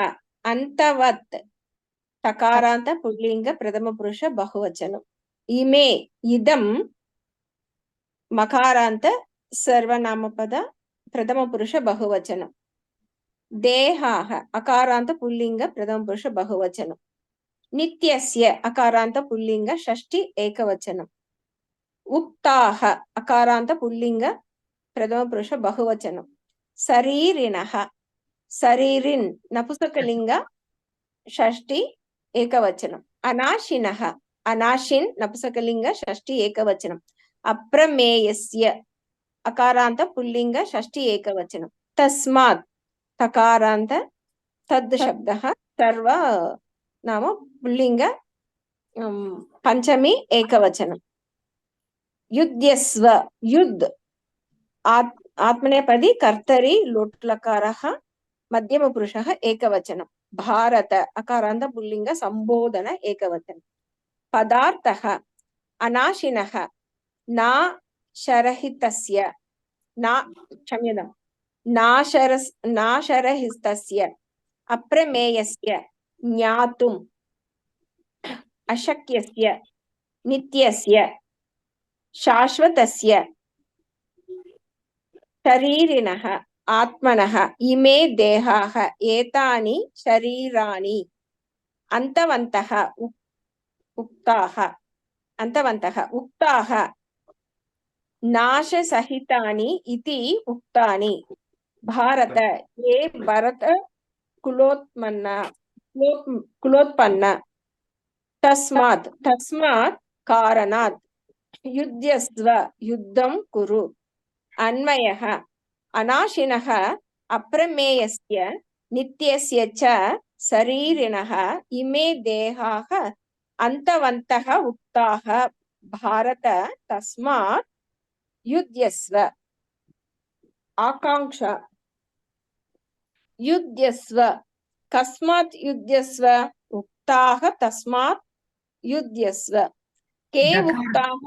अन्तवत् तकारान्त पुल्लिङ्ग प्रथमपुरुष बहुवचनम्। इमे इदं मकारान्त सर्वनामपद प्रथमपुरुष बहुवचनम्। देहाः अकारान्त पुल्लिङ्ग प्रथमपुरुष बहुवचनम्। नित्यस्य अकारान्त पुल्लिङ्ग षष्ठी एकवचनम्। उक्ताः अकारान्त पुल्लिङ्ग प्रथमपुरुष बहुवचनम्। शरीरिणः शरीरिन् नपुंसकलिङ्ग षष्ठी एकवचनम्। अनाशिनः अनाशिन् नपुंसकलिङ्ग षष्ठी एकवचनम्। अप्रमेयस्य अकारान्त पुल्लिङ्ग षष्ठी एकवचनम्। तस्मात् तकारान्त तद् शब्दः सर्व नाम पुल्लिङ्ग पंचमी एकवचनम्। युध्यस्व युद्ध आत्मनेपदी कर्तरि लोट्लकारः मध्यमपुरुषः एकवचनम्। भारत अकारान्त पुल्लिङ्ग संबोधन एकवचनम्। पदार्थः अनाशिनः नाशरहितस्य नाशरहितस्य अप्रमेयस्य ज्ञातुम् अशक्यस्य नित्यस्य शाश्वतस्य शरीरिणः आत्मनः इमे देहाः एतानि शरीराणि अन्तवन्तः उक्ताः नाशसहितानि इति उक्तानि। भारत ये भरत कुलोत्पन्न तस्मात् कारणात् युध्यस्व युद्धं कुरु। अन्वयः अनाशिनः अप्रमेयस्य नित्यस्य च शरीरिणः इमे देहाः अन्तवन्तः उक्ताः। भारत तस्मात् युध्यस्व। आकांक्षा युध्यस्व कस्मात् युध्यस्व उक्ताः तस्मात् युध्यस्व। के उक्ताः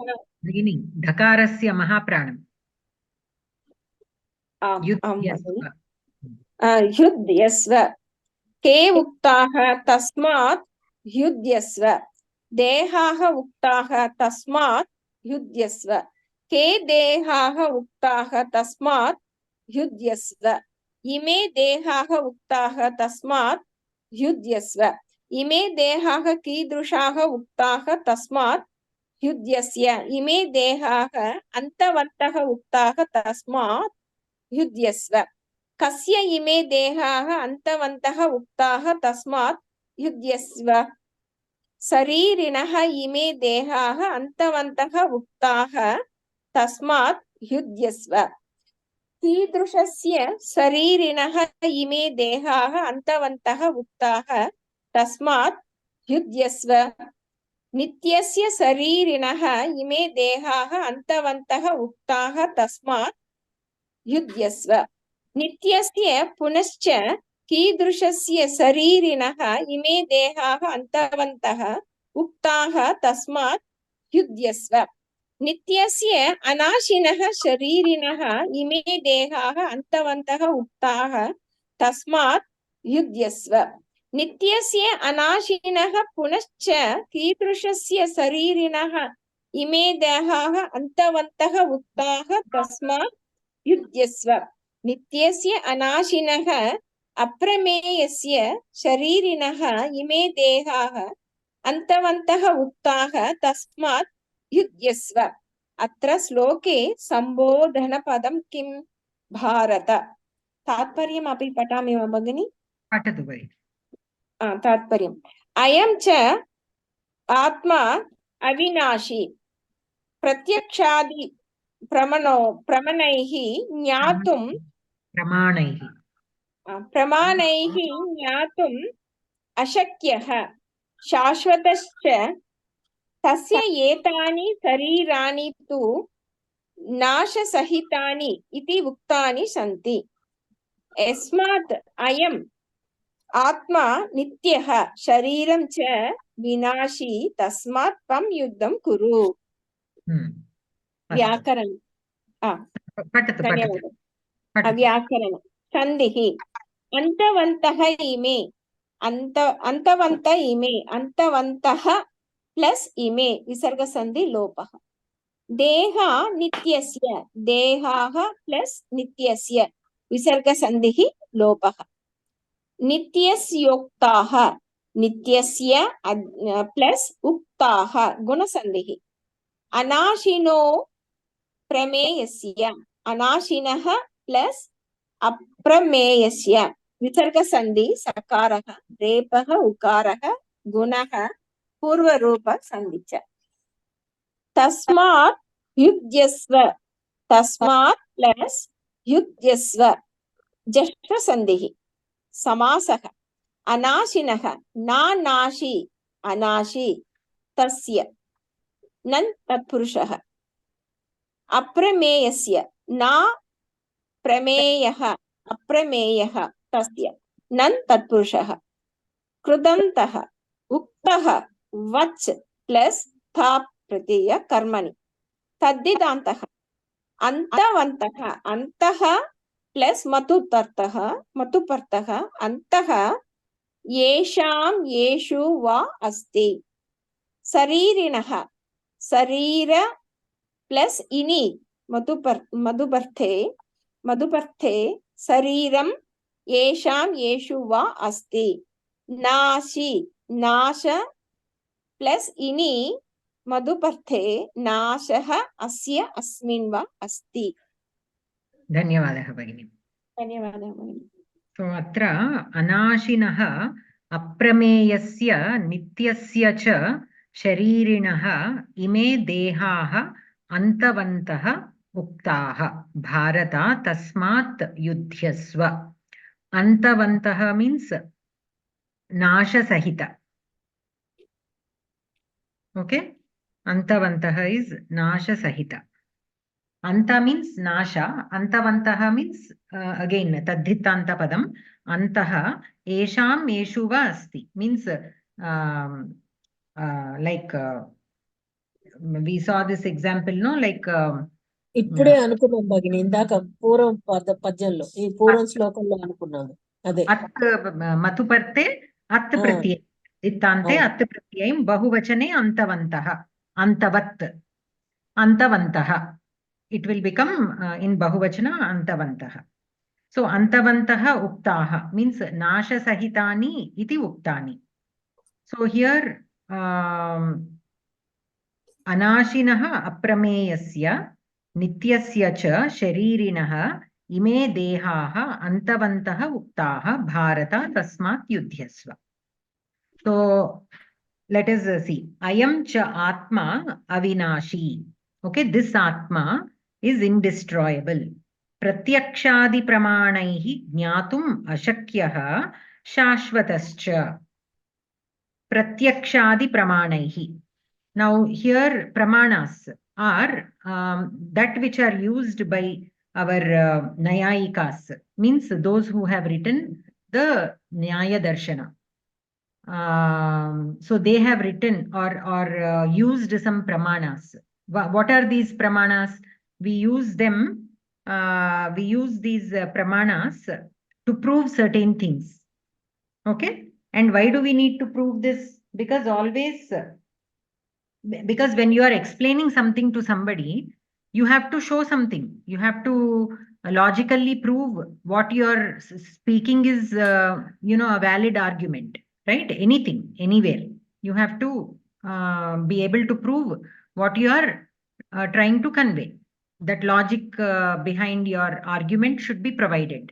धकारस्य महाप्राणम्
युध्यस्व। के उक्ताः तस्मात् युध्यस्व। देहाः उक्ताः तस्मात् युध्यस्व। के देहाः उक्ताः तस्मात् युध्यस्व। इमे देहाः उक्ताः तस्मात् युध्यस्व। इमे देहाः कीदृशाः उक्ताः तस्मात् युध्यस्य। इमे देहाः अन्तवन्तः उक्ताः तस्मात् युध्यस्व। कस्य इमे देहाः अन्तवन्तः उक्ताः तस्मात् युध्यस्व। शरीरिणः इमे देहाः अन्तवन्तः उक्ताः तस्मात् युध्यस्व। कीदृशस्य शरीरिणः इमे देहाः अन्तवन्तः उक्ताः तस्मात् युध्यस्व। नित्यस्य शरीरिणः इमे देहाः अन्तवन्तः उक्ताः तस्मात् युध्यस्व। नित्यस्य पुनश्च कीदृशस्य शरीरिणः इमे देहाः अन्तवन्तः उक्ताः तस्मात् युध्यस्व। नित्यस्य अनाशिनः शरीरिणः इमे देहाः अन्तवन्तः उक्ताः तस्मात् युध्यस्व। नित्यस्य अनाशिनः पुनश्च कीदृशस्य शरीरिणः इमे देहाः अन्तवन्तः उक्ताः तस्मात् युध्यस्व। नित्यस्य अनाशिनः अप्रमेयस्य शरीरिणः इमे देहाः अन्तवन्तः उक्ताः तस्मात् युध्यस्व। अत्र श्लोके संबोधनपदं किं? भारत। तात्पर्यमपि पठामि वा भगिनि?
पठतु भगिनि।
तात्पर्यम् अयं च आत्मा अविनाशी प्रत्यक्षादि प्रमाणैः ज्ञातुं ज्ञातुम् अशक्यः शाश्वतश्च तस्य एतानि शरीराणि तु नाशसहितानि इति उक्तानि सन्ति। यस्मात् अयं Atma Nityaha Shariram Cha Vinashi Tasmat Tvam Yuddham Kuru. Vyakaran.
Patatu.
Vyakaran. Sandihi. Antavantaha ime. Antavanta ime. Antavantaha plus ime. Visarga sandhi lopaha. Deha nityasya. Dehaha plus nityasya. Visarga sandhi lopaha. Nityasyoktaha. Nityasya plus uktaha. Guna sandhi. Anashino prameyasya. Anashinaha plus अप्रमेयस्य विसर्ग संधि सकारः रेपः उकारः गुणः पूर्वरूप संधि च तस्मात् युज्यस्व तस्मात् plus युज्यस्व जष्ट संधिः समासः अनाशिनः नानाशि अनाशि तस्य नन् तत्पुरुषः अप्रमेयस्य ना प्रमेयः अप्रमेयः तस्य नन् तत्पुरुषः कृदन्तः उक्तः वच् प्लस था प्रत्यय कर्मणि तद्दिदान्तः अन्तवन्तः अन्तः प्लस मतुपर्तः अन्तः येषां येषु वा अस्ति शरीरिणः शरीर प्लस इनि मधुपर्थे शरीरम येषां येषु वा अस्ति नाशि नाश प्लस इनि मधुपर्थे नाशः अस्य अस्मिन् वा अस्ति.
धन्यवादः भगिनी.
धन्यवादः भगिनी.
सो अत्र अनाशिनः अप्रमेयस्य नित्यस्य च शरीरिणः इमे देहाः अन्तवन्तः उक्ताः भारत तस्मात् युध्यस्व. अन्तवन्तः मीन्स् नाशसहित. ओके, अन्तवन्तः इस् नाशसहित. Anta means nasha, antavantah means again tadhitanta padam. Antaha esham eshuva asti means like we saw this example, no, like
ఇప్పుడే అనుకున్నాం భగిని, ఇందాక పూర్వం పద్యంలో ఈ పూర్వం శ్లోకంలో అనుకున్నాము అదే.
అత్ మతుపర్తే అత్ ప్రత్యయం, దిత్తాంతే అత్ ప్రత్యయం, బహువచనే అంతవంతః, అంతవత్, అంతవంతః. It will become in bahuvachana antavantah. So antavantah uktaha means nasha sahitani iti uktani. So here anashinah aprameyasya nityasya cha sharirinah ime dehaha antavantah uktaha bharata tasmat yudhyasva. So let us see. Ayam cha atma avinashi. Okay, this atma is indestructible. Pratyakshadi pramanaihi jnatum ashakyaha shashvatascha. Pratyakshadi pramanaihi. Now here pramanas are that which are used by our Nayayikas, means those who have written the Nyaya Darshana. So they have written or used some pramanas. What are these pramanas? We use them, we use these pramanas to prove certain things. Okay? And why do we need to prove this? Because always, because when you are explaining something to somebody, you have to show something. You have to logically prove what you are speaking is, a valid argument, right? Anything, anywhere. You have to be able to prove what you are trying to convey. That logic behind your argument should be provided.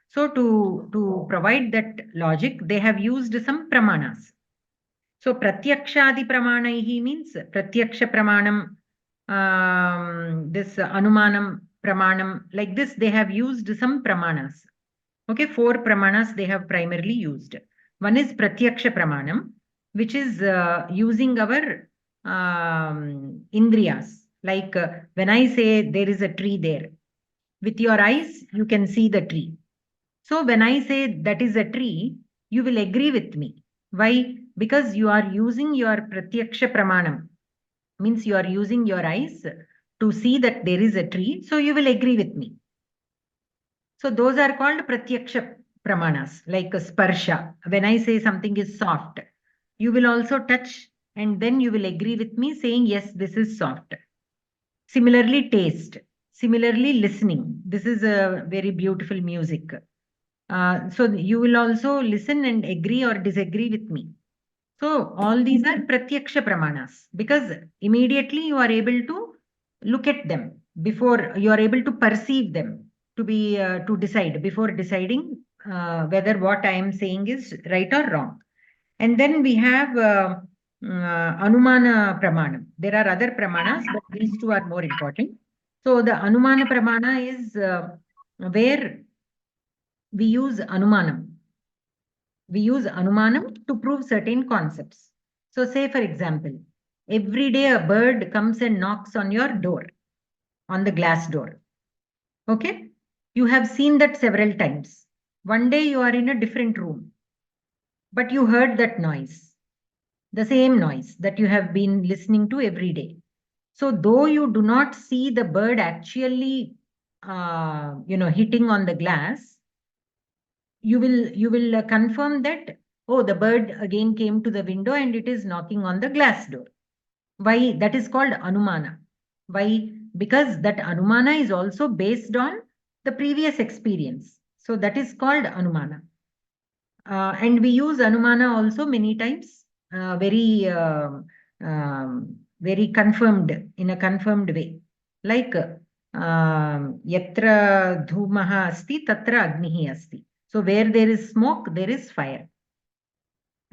So to provide that logic, they have used some pramanas. So pratyakshadi pramanaihi means pratyaksha pramanam, this anumanam pramanam, like this they have used some pramanas. Okay, 4 pramanas they have primarily used. One is pratyaksha pramanam, which is using our indriyas. Like when I say there is a tree there, with your eyes you can see the tree. So when I say that is a tree, you will agree with me. Why? Because you are using your pratyaksha pramanam. Means you are using your eyes to see that there is a tree. So you will agree with me. So those are called pratyaksha pramanas, like a sparsha. When I say something is soft, you will also touch and then you will agree with me saying, yes, this is soft. Similarly, taste. Similarly, listening. This is a very beautiful music. So you will also listen and agree or disagree with me. So all these are pratyaksha pramanas because immediately you are able to look at them before you are able to perceive them to be to decide before deciding whether what I am saying is right or wrong. And then we have Anumana Pramanam. There are other Pramanas, but these two are more important. So the Anumana Pramana is where we use Anumanam. We use Anumanam to prove certain concepts. So say, for example, every day a bird comes and knocks on your door, on the glass door. Okay? You have seen that several times. One day you are in a different room, but you heard that noise, the same noise that you have been listening to every day. So though you do not see the bird actually, hitting on the glass, you will confirm that, oh, the bird again came to the window and it is knocking on the glass door. Why? That is called Anumana. Why? Because that Anumana is also based on the previous experience. So that is called Anumana. And we use Anumana also many times, very confirmed, in a confirmed way. Like, yatra dhumaha asti, tatra agnihi asti. So where there is smoke, there is fire.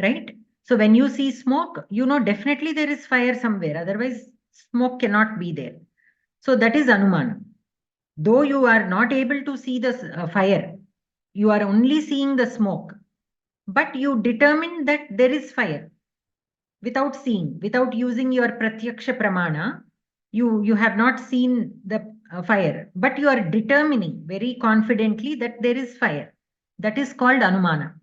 Right? So when you see smoke, you know definitely there is fire somewhere. Otherwise, smoke cannot be there. So that is Anumana. Though you are not able to see the fire, you are only seeing the smoke. But you determine that there is fire without seeing, without using your pratyaksha pramana. You have not seen the fire, but you are determining very confidently that there is fire. That is called Anumana.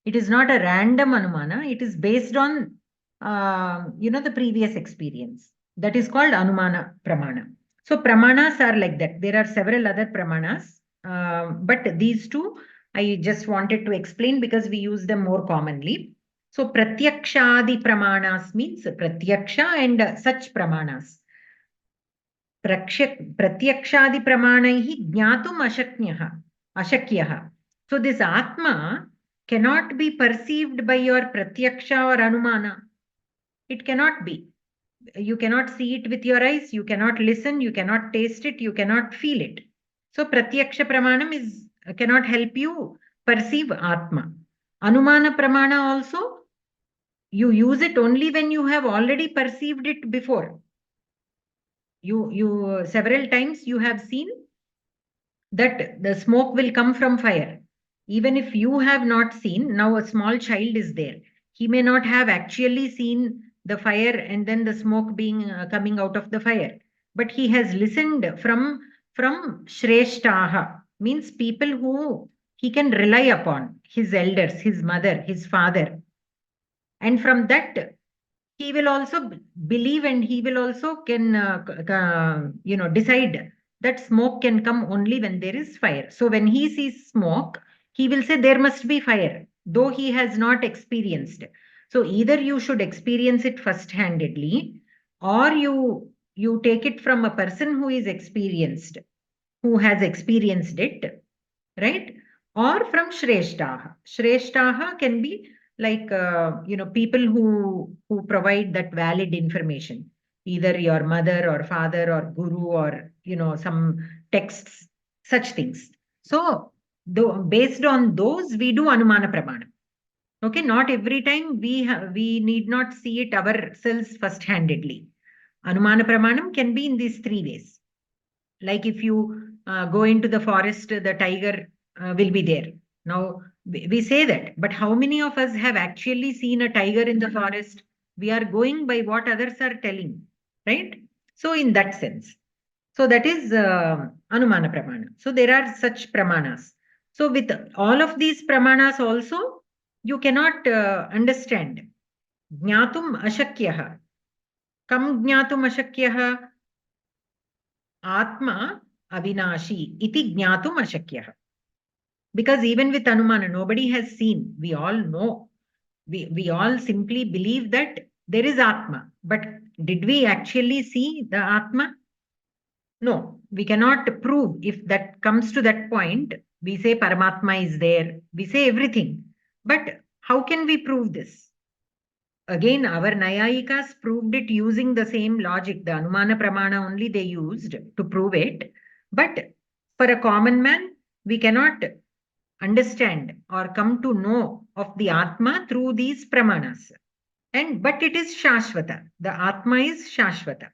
It is not a random Anumana. It is based on, the previous experience. That is called Anumana Pramana. So Pramanas are like that. There are several other Pramanas, but these two I just wanted to explain because we use them more commonly. So Pratyakshadi Pramanas means Pratyaksha and such Pramanas. Pratyakshadi Pramanaihi Jnatum Ashakyaha. So this Atma cannot be perceived by your Pratyaksha or Anumana. It cannot be. You cannot see it with your eyes, you cannot listen, you cannot taste it, you cannot feel it. So Pratyaksha Pramanam cannot help you perceive Atma. Anumana Pramana also, you use it only when you have already perceived it before. You several times you have seen that the smoke will come from fire. Even if you have not seen, now a small child is there. He may not have actually seen the fire and then the smoke being coming out of the fire. But he has listened from Shreshtaha, means people who he can rely upon, his elders, his mother, his father. And from that, he will also believe and he will also can, decide that smoke can come only when there is fire. So when he sees smoke, he will say there must be fire, though he has not experienced. So either you should experience it first-handedly, or you take it from a person who is experienced, who has experienced it, right? Or from Shreshtaha. Shreshtaha can be like, people who provide that valid information, either your mother or father or guru or, some texts, such things. So based on those, we do Anumana Pramana. Okay, not every time we need not see it ourselves first-handedly. Anumana Pramanam can be in these three ways. Like if you go into the forest, the tiger will be there. Now, we say that, but how many of us have actually seen a tiger in the forest? We are going by what others are telling, right? So in that sense. So that is Anumana Pramana. So there are such Pramanas. So with all of these Pramanas also, you cannot understand. Jnatum ashakyah. Kam jnatum ashakyah? Atma avinashi iti jnatum ashakyah. Because even with Anumana, nobody has seen. We all know. We all simply believe that there is Atma. But did we actually see the Atma? No, we cannot prove. If that comes to that point, we say Paramatma is there. We say everything. But how can we prove this? Again, our Nayayikas proved it using the same logic. The Anumana Pramana only they used to prove it. But for a common man, we cannot understand or come to know of the Atma through these Pramanas. But it is Shashvata. The Atma is Shashvata.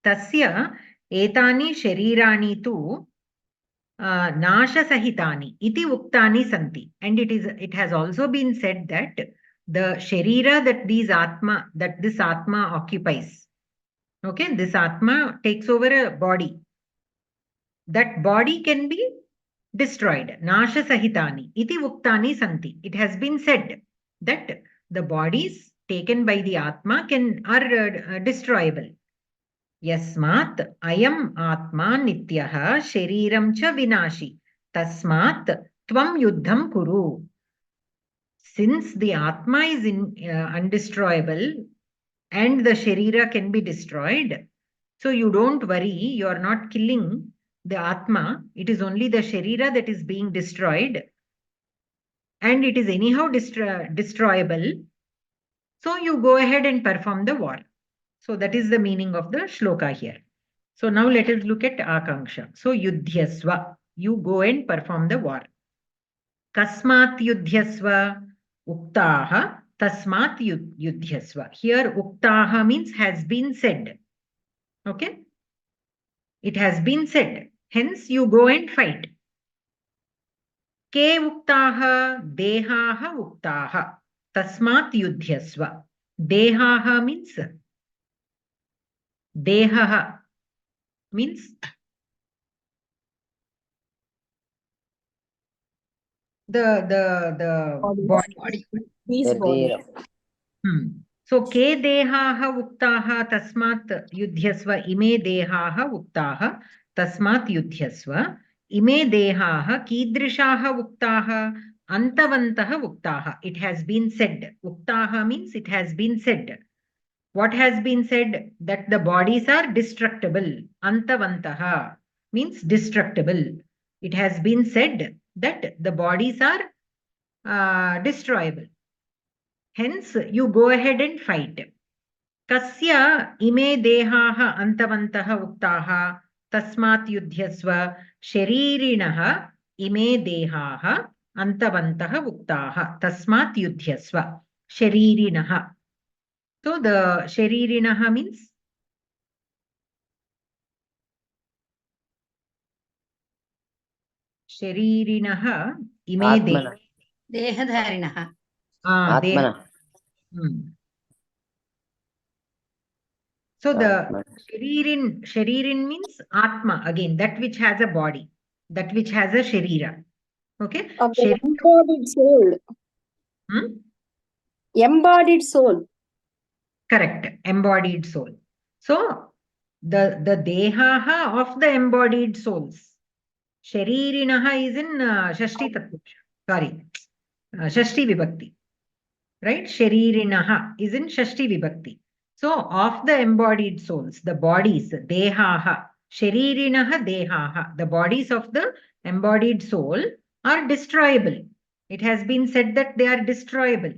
Tasya etani sharirani tu nasha sahitani iti uktani santi. And it has also been said that the sharira that this Atma occupies, okay, this Atma takes over a body. That body can be destroyed. Nasha sahitani iti uktani santi. It has been said that the bodies taken by the Atma are destroyable. Yasmat ayam Atma nityah shariram cha vinashi. Tasmat tvam yuddham kuru. Since the Atma is undestroyable and the Sharira can be destroyed, so you don't worry, you are not killing the Atma. It is only the Sharira that is being destroyed, and it is anyhow destroyable. So you go ahead and perform the war. So that is the meaning of the shloka here. So now let us look at Akanksha. So Yudhyasva, you go and perform the war. Kasmat Yudhyasva Uktaha Tasmat Yudhyasva. Here Uktaha means has been said. Okay? It has been said. Hence you go and fight. Ke Uktaha Dehaha Uktaha Tasmat Yudhyasva. Dehaha means Dehaha means the body.
These bodies.
So ke dehaha uktaha tasmat yudhyasva ime dehaha uktaha tasmat yudhyasva ime dehaha kidrishaha uktaha antavantaha uktaha. It has been said. Uktaha means it has been said. What has been said? That the bodies are destructible. Antavantaha means destructible. It has been said that the bodies are destroyable. Hence, you go ahead and fight. Kasya ime dehaha antavantaha uktaha tasmat yudhyasva sharirinaha ime dehaha antavantaha uktaha tasmat yudhyasva sharirinaha. So the sharirinaha means sharirinaha ime
dehadharinaha.
Atmana.
So the sharirin means Atma, again, that which has a body, that which has a sharira. Okay?
Of the embodied soul. Embodied soul.
Correct. Embodied soul. So the dehaha of the embodied souls. Sharirinaha is in Shashti Tattva. Sorry. Shashti Vibhakti. Right? Sharirinaha is in Shashti Vibhakti. So, of the embodied souls, the bodies, dehaha, sharirinaha dehaha, the bodies of the embodied soul are destroyable. It has been said that they are destroyable.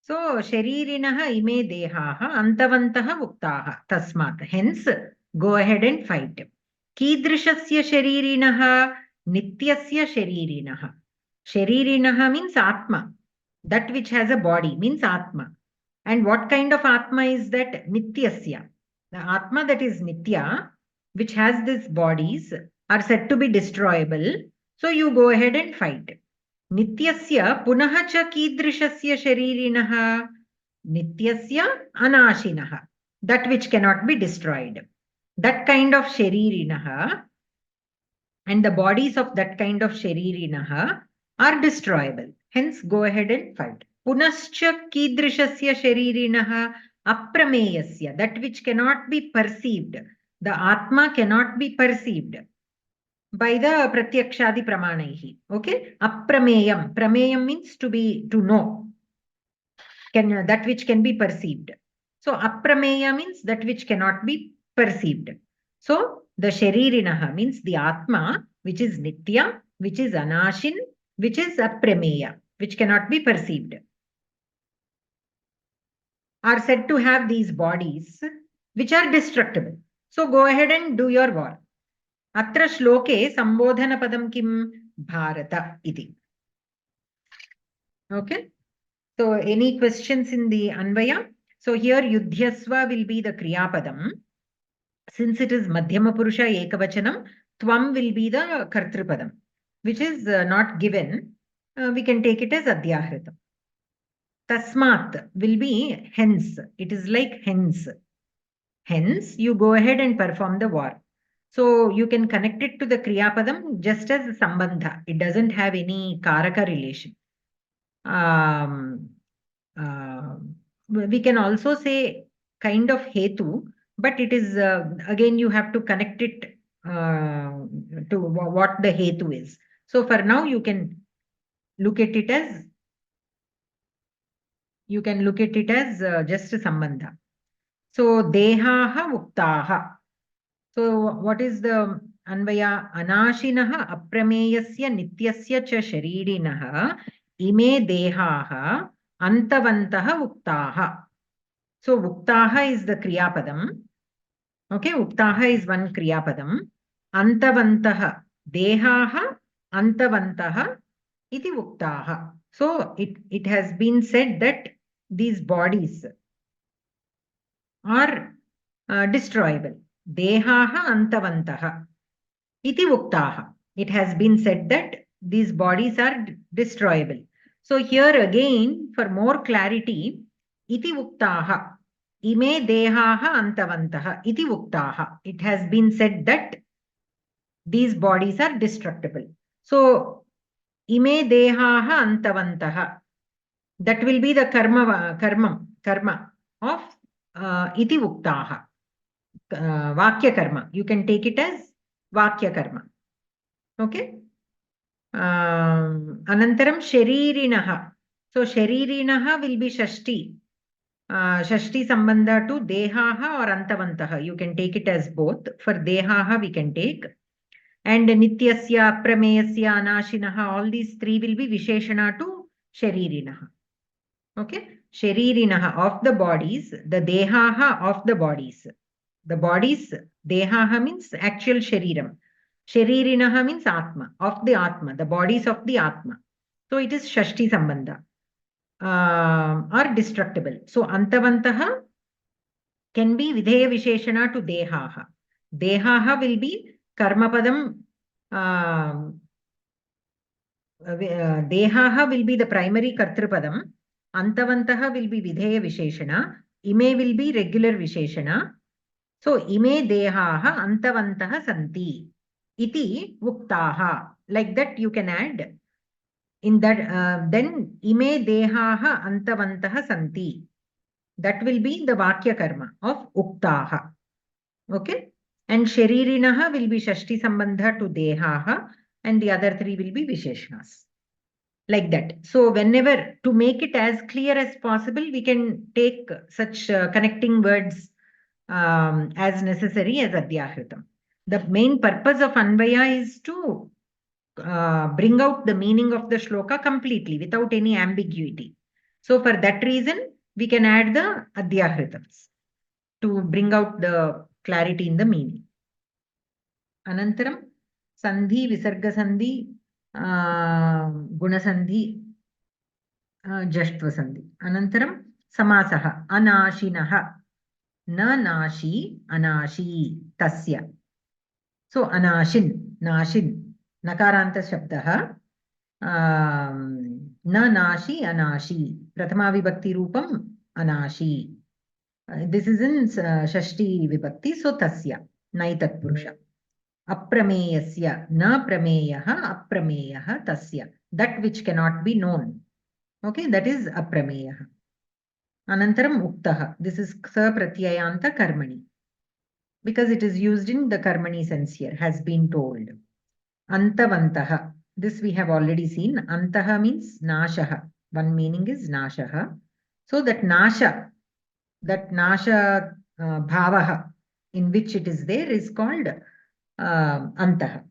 So, sharirinaha ime dehaha antavantaha uktaha tasmat. Hence, go ahead and fight. Kidrishasya sharirinaha nityasya sharirinaha. Sharirinaha means Atma. That which has a body means Atma. And what kind of Atma is that? Nityasya. The Atma that is Nitya, which has these bodies, are said to be destroyable. So you go ahead and fight. Nityasya punaha cha kidrishasya sharirinaha nityasya anashinaha. That which cannot be destroyed. That kind of sharirinaha and the bodies of that kind of sharirinaha are destroyable. Hence, go ahead and fight. Punascha kidrishasya sharirinaha aprameyasya, that which cannot be perceived. The Atma cannot be perceived by the pratyakshadi pramanaihi. Okay? Aprameyam. Prameyam means to know. That which can be perceived. So aprameya means that which cannot be perceived. So the sharirinaha means the Atma, which is nitya, which is anashin, which is aprameya, which cannot be perceived, are said to have these bodies which are destructible. So go ahead and do your war. Atra shloke sambodhana padam kim bharata iti. Okay. So any questions in the Anvaya? So here Yudhyasva will be the Kriyapadam. Since it is Madhyama Purusha Ekavachanam, Tvam will be the Kartrupadam, which is not given. We can take it as Adhyahritam. Tasmat will be hence. It is like hence. Hence, you go ahead and perform the war. So you can connect it to the Kriyapadam just as a Sambandha. It doesn't have any Karaka relation. We can also say kind of hetu, but it is again you have to connect it to what the hetu is. So for now you can look at it as just a sambandha. So dehaha uktaha. So what is the anvaya? Anashinaha aprameyasya nityasya cha sharirinaha ime dehaha antavantaha uktaha. So uktaha is the kriyapadam. Okay, uktaha is one kriyapadam. Antavantaha dehaha antavantaha iti uktaha. So it has been said that these bodies are destroyable. Dehaha antavantaha iti uktaha. It has been said that these bodies are destroyable. So here again, for more clarity, iti uktaha, ime dehaha antavantaha iti uktaha. It has been said that these bodies are destructible. So ime dehaha antavantaha, that will be the karma of iti uktaha. Vakya karma. You can take it as Vakya karma. Okay. Anantaram sharirinaha. So sharirinaha will be Shashti. Shashti sambandha to dehaha or antavantaha. You can take it as both. For dehaha we can take. And nityasya, prameyasya, anashinaha, all these three will be visheshana to sharirinaha. Okay. Sharirinaha of the bodies, the dehaha of the bodies. The bodies, dehaha means actual shariram. Sharirinaha means atma, of the atma, the bodies of the atma. So it is Shashti sambandha, are destructible. So antavantaha can be videya visheshana to dehaha. Dehaha will be karmapadam. Dehaha will be the primary kartrupadam. Antavantaha will be videya visheshana. Ime will be regular visheshana. So ime dehaha antavantaha santi iti uktaha. Like that you can add in that. Then ime dehaha antavantaha santi. That will be the vakya karma of uktaha. Okay. And sharirinaha will be shashti sambandha to dehaha, and the other three will be visheshnas. Like that. So whenever, to make it as clear as possible, we can take such connecting words as necessary as Adhyahritam. The main purpose of Anvaya is to bring out the meaning of the shloka completely without any ambiguity. So for that reason, we can add the Adhyahritams to bring out the clarity in the meaning. Anantaram, Sandhi, Visarga Sandhi, Guna Sandhi, Jashtva Sandhi. Anantaram, Samasaha, Anashinaha. Na nashi, anashi, tasya. So anashin, nashin, nakaranta shabdaha. Na nashi, anashi. Prathama vibhakti rupam, anashi. This is in Shashti vibhakti, so tasya, naitat purusha. Aprameyasya, na prameyaha, aprameyaha tasya. That which cannot be known. Okay, that is aprameyaha. Anantaram uktaha. This is sa pratyayanta karmani. Because it is used in the karmani sense here, has been told. Antavantaha. This we have already seen. Antaha means nashaha. One meaning is nashaha. So that nasha bhavaha in which it is there is called antaha.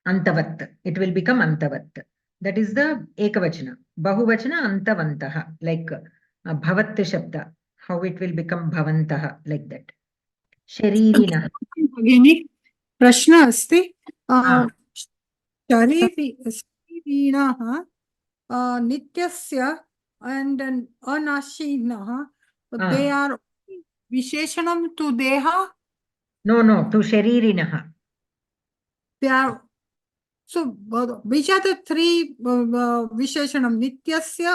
Antavat. It will become antavat. That is the ekavachana. Bahuvachana antavantaha. Like bhavat shabda. How it will become bhavantaha. Like that. Sharirina.
भगिनी प्रश्न अस्ति शरीरिणः नित्यस्य and anashinah, they are visheshanam to deha.
No, to sharirinaha.
They are, so which are the three visheshanam? Nityasya,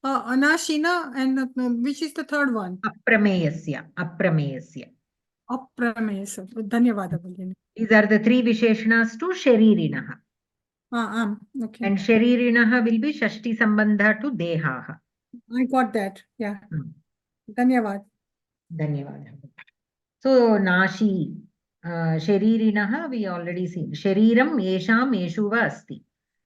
anashina, and which is the third one?
Aprameyasya.
Dhanyavada bhagini.
These are the three visheshanas to sharirinaha.
Okay.
And sharirinaha will be shashti sambandha to dehaha.
I got that. Yeah. Dhanyavad.
So nashi, sharirinaha we already seen. Shariram yesham yeshuva asti.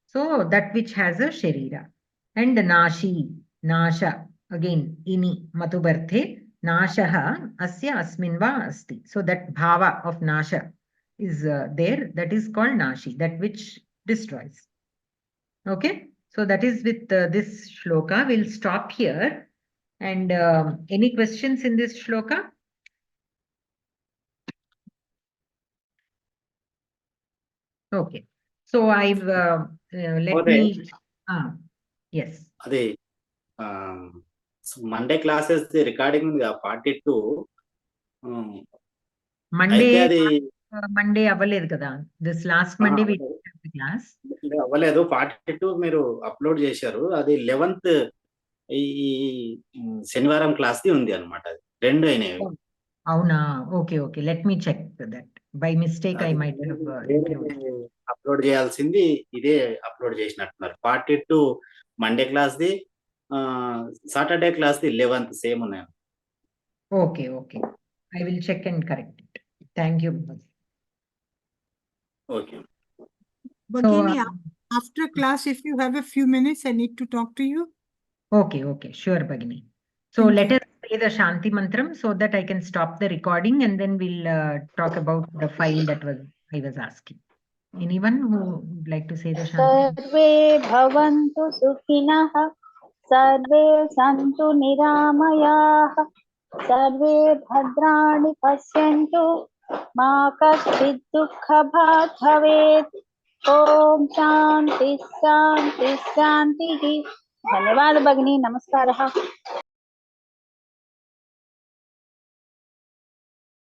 So that which has a sharira. And nashi, nasha, again ini matubarte, nashaha asya asminva asti. So that bhava of nasha is there. That is called nashi, that which destroys. Okay, so that is with this shloka. We'll stop here. And any questions in this shloka? Okay, so I've let me. Yes.
Adi Monday classes the recording 42.
Monday అవ్వలేదు కదా. This last Monday we did the class.
అవ్వలేదు. 42 మీరు upload చేశారు. అది 11th ఈ శనివారం class the ఉంది అన్నమాట. అది రెండు అయినాయి.
అవునా? Okay. Let me check that. By mistake I might have
upload చేయాల్సింది ఇదే అప్లోడ్ చేసినట్టున్నారు. 42 Monday class the, Saturday class the 11th same ఉన్నాయి.
Okay. I will check and correct it. Thank you.
Okay.
Bhagini, after class, if you have a few minutes, I need to talk to you.
Okay. Sure, Bhagini. So let us say the Shanti Mantram so that I can stop the recording and then we'll talk about the file that I was asking. Anyone who would like to say the Shanti?
Sarve bhavantu sukhinah, sarve santu niramayah, sarve bhadrani pasyantu, ma kaschid dukkha bhat bhavet. Om Shanti. धन्यवाद भगिनी, नमस्कारः.